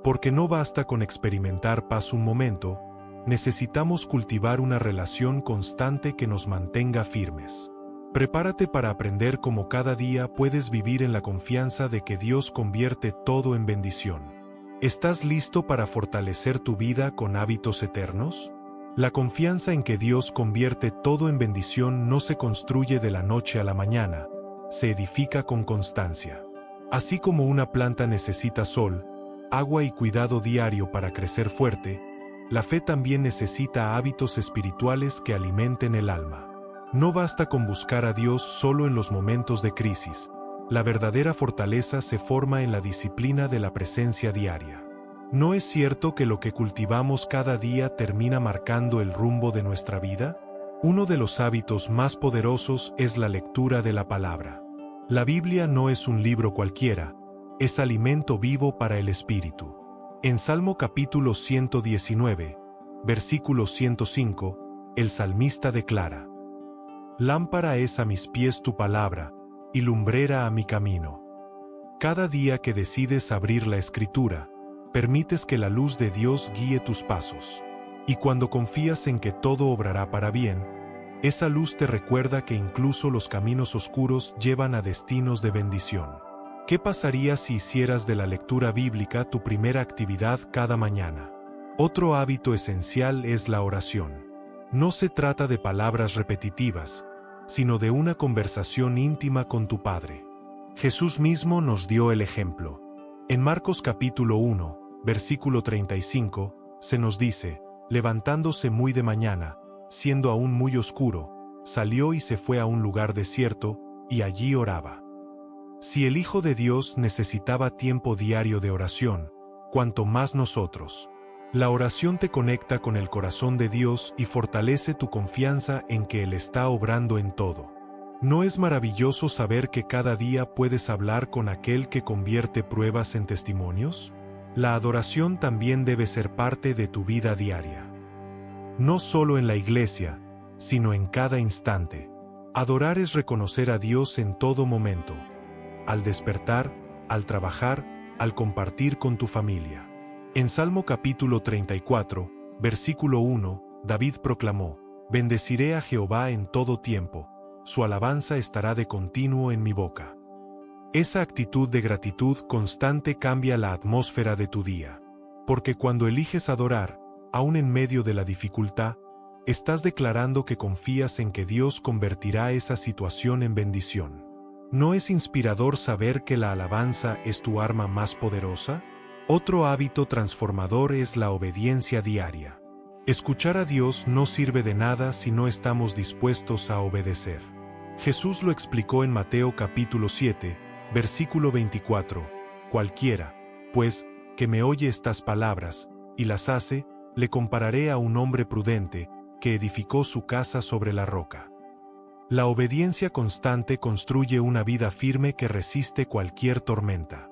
Porque no basta con experimentar paz un momento, necesitamos cultivar una relación constante que nos mantenga firmes. Prepárate para aprender cómo cada día puedes vivir en la confianza de que Dios convierte todo en bendición. ¿Estás listo para fortalecer tu vida con hábitos eternos? La confianza en que Dios convierte todo en bendición no se construye de la noche a la mañana, se edifica con constancia. Así como una planta necesita sol, agua y cuidado diario para crecer fuerte, la fe también necesita hábitos espirituales que alimenten el alma. No basta con buscar a Dios solo en los momentos de crisis. La verdadera fortaleza se forma en la disciplina de la presencia diaria. ¿No es cierto que lo que cultivamos cada día termina marcando el rumbo de nuestra vida? Uno de los hábitos más poderosos es la lectura de la palabra. La Biblia no es un libro cualquiera, es alimento vivo para el espíritu. En Salmo capítulo 119, versículo 105, el salmista declara: Lámpara es a mis pies tu palabra, y lumbrera a mi camino. Cada día que decides abrir la Escritura, permites que la luz de Dios guíe tus pasos. Y cuando confías en que todo obrará para bien, esa luz te recuerda que incluso los caminos oscuros llevan a destinos de bendición. ¿Qué pasaría si hicieras de la lectura bíblica tu primera actividad cada mañana? Otro hábito esencial es la oración. No se trata de palabras repetitivas, sino de una conversación íntima con tu Padre. Jesús mismo nos dio el ejemplo. En Marcos capítulo 1, versículo 35, se nos dice: levantándose muy de mañana, siendo aún muy oscuro, salió y se fue a un lugar desierto, y allí oraba. Si el Hijo de Dios necesitaba tiempo diario de oración, cuanto más nosotros. La oración te conecta con el corazón de Dios y fortalece tu confianza en que Él está obrando en todo. ¿No es maravilloso saber que cada día puedes hablar con aquel que convierte pruebas en testimonios? La adoración también debe ser parte de tu vida diaria. No solo en la iglesia, sino en cada instante. Adorar es reconocer a Dios en todo momento. Al despertar, al trabajar, al compartir con tu familia. En Salmo capítulo 34, versículo 1, David proclamó: Bendeciré a Jehová en todo tiempo, su alabanza estará de continuo en mi boca. Esa actitud de gratitud constante cambia la atmósfera de tu día. Porque cuando eliges adorar, aún en medio de la dificultad, estás declarando que confías en que Dios convertirá esa situación en bendición. ¿No es inspirador saber que la alabanza es tu arma más poderosa? Otro hábito transformador es la obediencia diaria. Escuchar a Dios no sirve de nada si no estamos dispuestos a obedecer. Jesús lo explicó en Mateo capítulo 7, versículo 24. Cualquiera, pues, que me oye estas palabras, y las hace, le compararé a un hombre prudente, que edificó su casa sobre la roca. La obediencia constante construye una vida firme que resiste cualquier tormenta.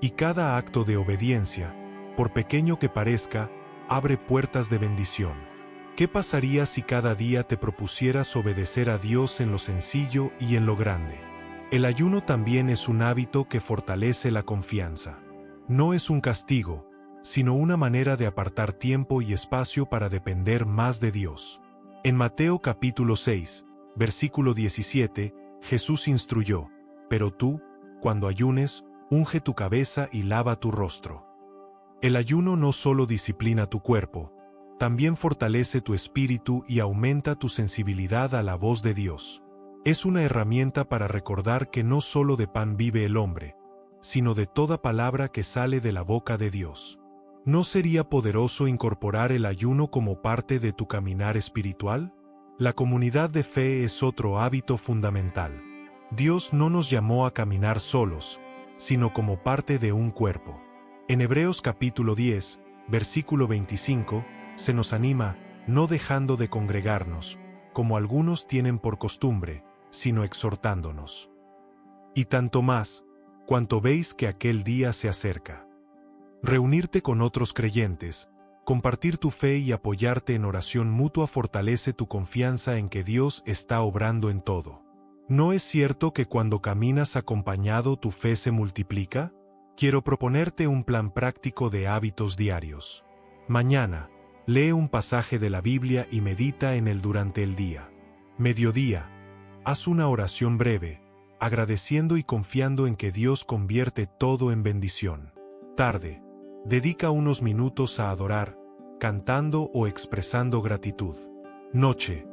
Y cada acto de obediencia, por pequeño que parezca, abre puertas de bendición. ¿Qué pasaría si cada día te propusieras obedecer a Dios en lo sencillo y en lo grande? El ayuno también es un hábito que fortalece la confianza. No es un castigo, sino una manera de apartar tiempo y espacio para depender más de Dios. En Mateo capítulo 6, versículo 17, Jesús instruyó: «Pero tú, cuando ayunes, unge tu cabeza y lava tu rostro». El ayuno no solo disciplina tu cuerpo, también fortalece tu espíritu y aumenta tu sensibilidad a la voz de Dios. Es una herramienta para recordar que no solo de pan vive el hombre, sino de toda palabra que sale de la boca de Dios. ¿No sería poderoso incorporar el ayuno como parte de tu caminar espiritual? La comunidad de fe es otro hábito fundamental. Dios no nos llamó a caminar solos, sino como parte de un cuerpo. En Hebreos capítulo 10, versículo 25, se nos anima, no dejando de congregarnos, como algunos tienen por costumbre, sino exhortándonos. Y tanto más, cuanto veis que aquel día se acerca. Reunirte con otros creyentes, compartir tu fe y apoyarte en oración mutua fortalece tu confianza en que Dios está obrando en todo. ¿No es cierto que cuando caminas acompañado tu fe se multiplica? Quiero proponerte un plan práctico de hábitos diarios. Mañana, lee un pasaje de la Biblia y medita en él durante el día. Mediodía, haz una oración breve, agradeciendo y confiando en que Dios convierte todo en bendición. Tarde, dedica unos minutos a adorar, cantando o expresando gratitud. Noche,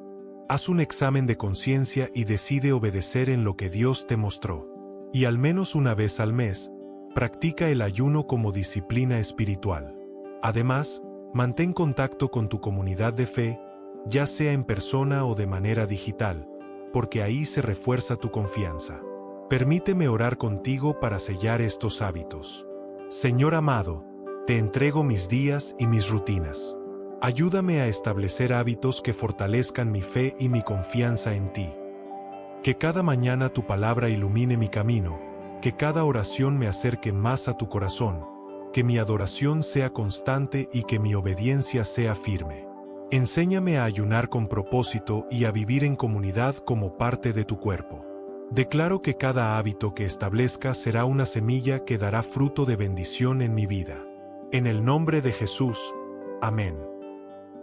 haz un examen de conciencia y decide obedecer en lo que Dios te mostró. Y al menos una vez al mes, practica el ayuno como disciplina espiritual. Además, mantén contacto con tu comunidad de fe, ya sea en persona o de manera digital, porque ahí se refuerza tu confianza. Permíteme orar contigo para sellar estos hábitos. Señor amado, te entrego mis días y mis rutinas. Ayúdame a establecer hábitos que fortalezcan mi fe y mi confianza en ti. Que cada mañana tu palabra ilumine mi camino, que cada oración me acerque más a tu corazón, que mi adoración sea constante y que mi obediencia sea firme. Enséñame a ayunar con propósito y a vivir en comunidad como parte de tu cuerpo. Declaro que cada hábito que establezca será una semilla que dará fruto de bendición en mi vida. En el nombre de Jesús. Amén.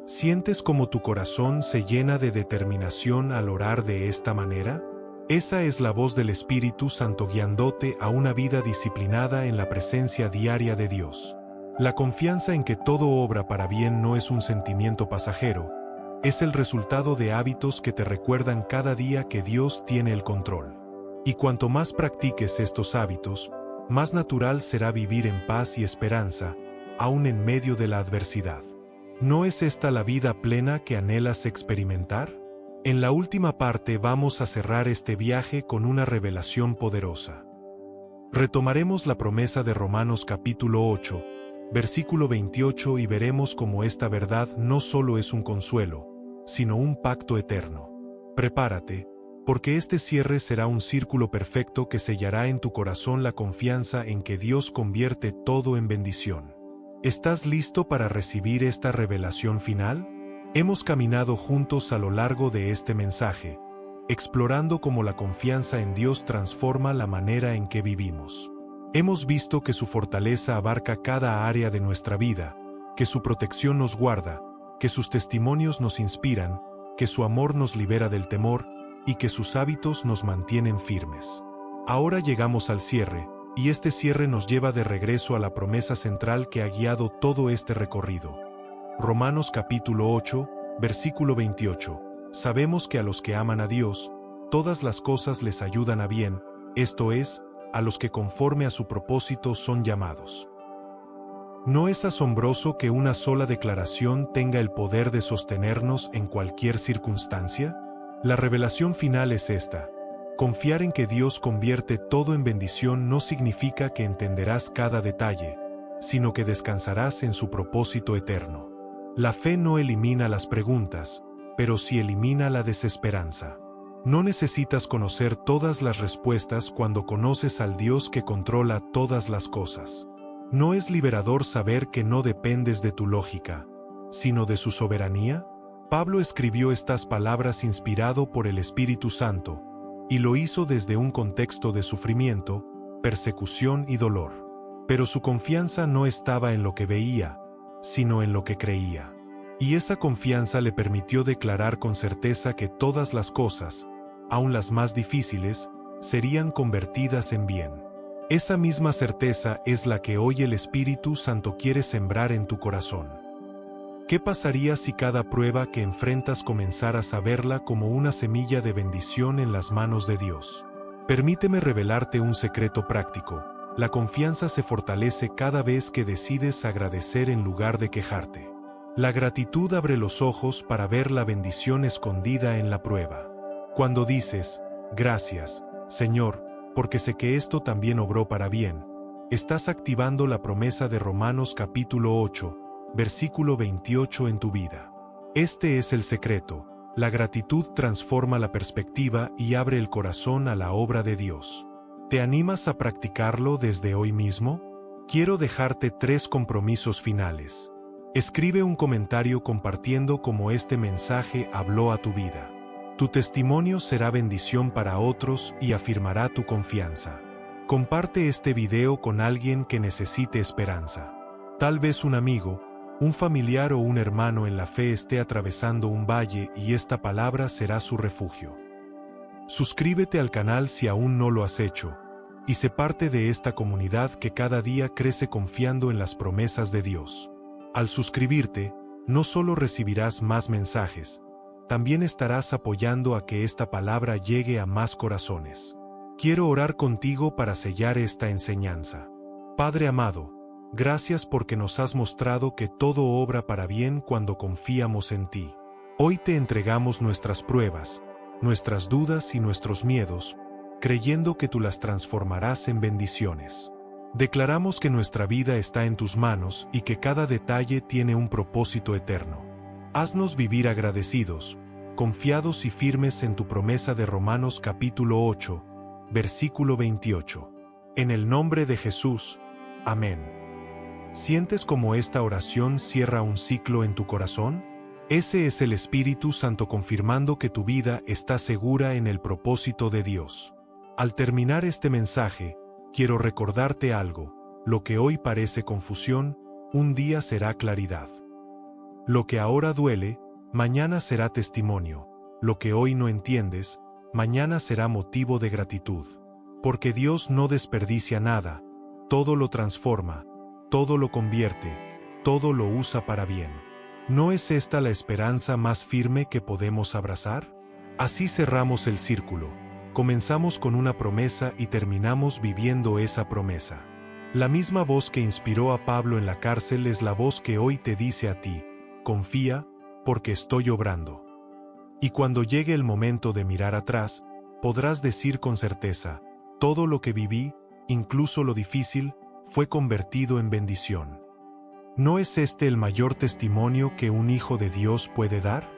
¿Sientes como tu corazón se llena de determinación al orar de esta manera? Esa es la voz del Espíritu Santo guiándote a una vida disciplinada en la presencia diaria de Dios. La confianza en que todo obra para bien no es un sentimiento pasajero, es el resultado de hábitos que te recuerdan cada día que Dios tiene el control. Y cuanto más practiques estos hábitos, más natural será vivir en paz y esperanza, aún en medio de la adversidad. ¿No es esta la vida plena que anhelas experimentar? En la última parte vamos a cerrar este viaje con una revelación poderosa. Retomaremos la promesa de Romanos capítulo 8, versículo 28 y veremos cómo esta verdad no solo es un consuelo, sino un pacto eterno. Prepárate, porque este cierre será un círculo perfecto que sellará en tu corazón la confianza en que Dios convierte todo en bendición. ¿Estás listo para recibir esta revelación final? Hemos caminado juntos a lo largo de este mensaje, explorando cómo la confianza en Dios transforma la manera en que vivimos. Hemos visto que su fortaleza abarca cada área de nuestra vida, que su protección nos guarda, que sus testimonios nos inspiran, que su amor nos libera del temor y que sus hábitos nos mantienen firmes. Ahora llegamos al cierre, y este cierre nos lleva de regreso a la promesa central que ha guiado todo este recorrido. Romanos capítulo 8, versículo 28. Sabemos que a los que aman a Dios, todas las cosas les ayudan a bien, esto es, a los que conforme a su propósito son llamados. ¿No es asombroso que una sola declaración tenga el poder de sostenernos en cualquier circunstancia? La revelación final es esta. Confiar en que Dios convierte todo en bendición no significa que entenderás cada detalle, sino que descansarás en su propósito eterno. La fe no elimina las preguntas, pero sí elimina la desesperanza. No necesitas conocer todas las respuestas cuando conoces al Dios que controla todas las cosas. ¿No es liberador saber que no dependes de tu lógica, sino de su soberanía? Pablo escribió estas palabras inspirado por el Espíritu Santo, y lo hizo desde un contexto de sufrimiento, persecución y dolor. Pero su confianza no estaba en lo que veía, sino en lo que creía. Y esa confianza le permitió declarar con certeza que todas las cosas, aun las más difíciles, serían convertidas en bien. Esa misma certeza es la que hoy el Espíritu Santo quiere sembrar en tu corazón. ¿Qué pasaría si cada prueba que enfrentas comenzaras a verla como una semilla de bendición en las manos de Dios? Permíteme revelarte un secreto práctico. La confianza se fortalece cada vez que decides agradecer en lugar de quejarte. La gratitud abre los ojos para ver la bendición escondida en la prueba. Cuando dices, gracias, Señor, porque sé que esto también obró para bien, estás activando la promesa de Romanos capítulo 8, versículo 28 en tu vida. Este es el secreto. La gratitud transforma la perspectiva y abre el corazón a la obra de Dios. ¿Te animas a practicarlo desde hoy mismo? Quiero dejarte 3 compromisos finales. Escribe un comentario compartiendo cómo este mensaje habló a tu vida. Tu testimonio será bendición para otros y afirmará tu confianza. Comparte este video con alguien que necesite esperanza. Tal vez un amigo, un familiar o un hermano en la fe esté atravesando un valle y esta palabra será su refugio. Suscríbete al canal si aún no lo has hecho, y sé parte de esta comunidad que cada día crece confiando en las promesas de Dios. Al suscribirte, no solo recibirás más mensajes, también estarás apoyando a que esta palabra llegue a más corazones. Quiero orar contigo para sellar esta enseñanza. Padre amado, gracias porque nos has mostrado que todo obra para bien cuando confiamos en ti. Hoy te entregamos nuestras pruebas, nuestras dudas y nuestros miedos, creyendo que tú las transformarás en bendiciones. Declaramos que nuestra vida está en tus manos y que cada detalle tiene un propósito eterno. Haznos vivir agradecidos, confiados y firmes en tu promesa de Romanos capítulo 8, versículo 28. En el nombre de Jesús, amén. ¿Sientes cómo esta oración cierra un ciclo en tu corazón? Ese es el Espíritu Santo confirmando que tu vida está segura en el propósito de Dios. Al terminar este mensaje, quiero recordarte algo: lo que hoy parece confusión, un día será claridad. Lo que ahora duele, mañana será testimonio. Lo que hoy no entiendes, mañana será motivo de gratitud. Porque Dios no desperdicia nada, todo lo transforma, todo lo convierte, todo lo usa para bien. ¿No es esta la esperanza más firme que podemos abrazar? Así cerramos el círculo. Comenzamos con una promesa y terminamos viviendo esa promesa. La misma voz que inspiró a Pablo en la cárcel es la voz que hoy te dice a ti: confía, porque estoy obrando. Y cuando llegue el momento de mirar atrás, podrás decir con certeza: todo lo que viví, incluso lo difícil, fue convertido en bendición. ¿No es este el mayor testimonio que un hijo de Dios puede dar?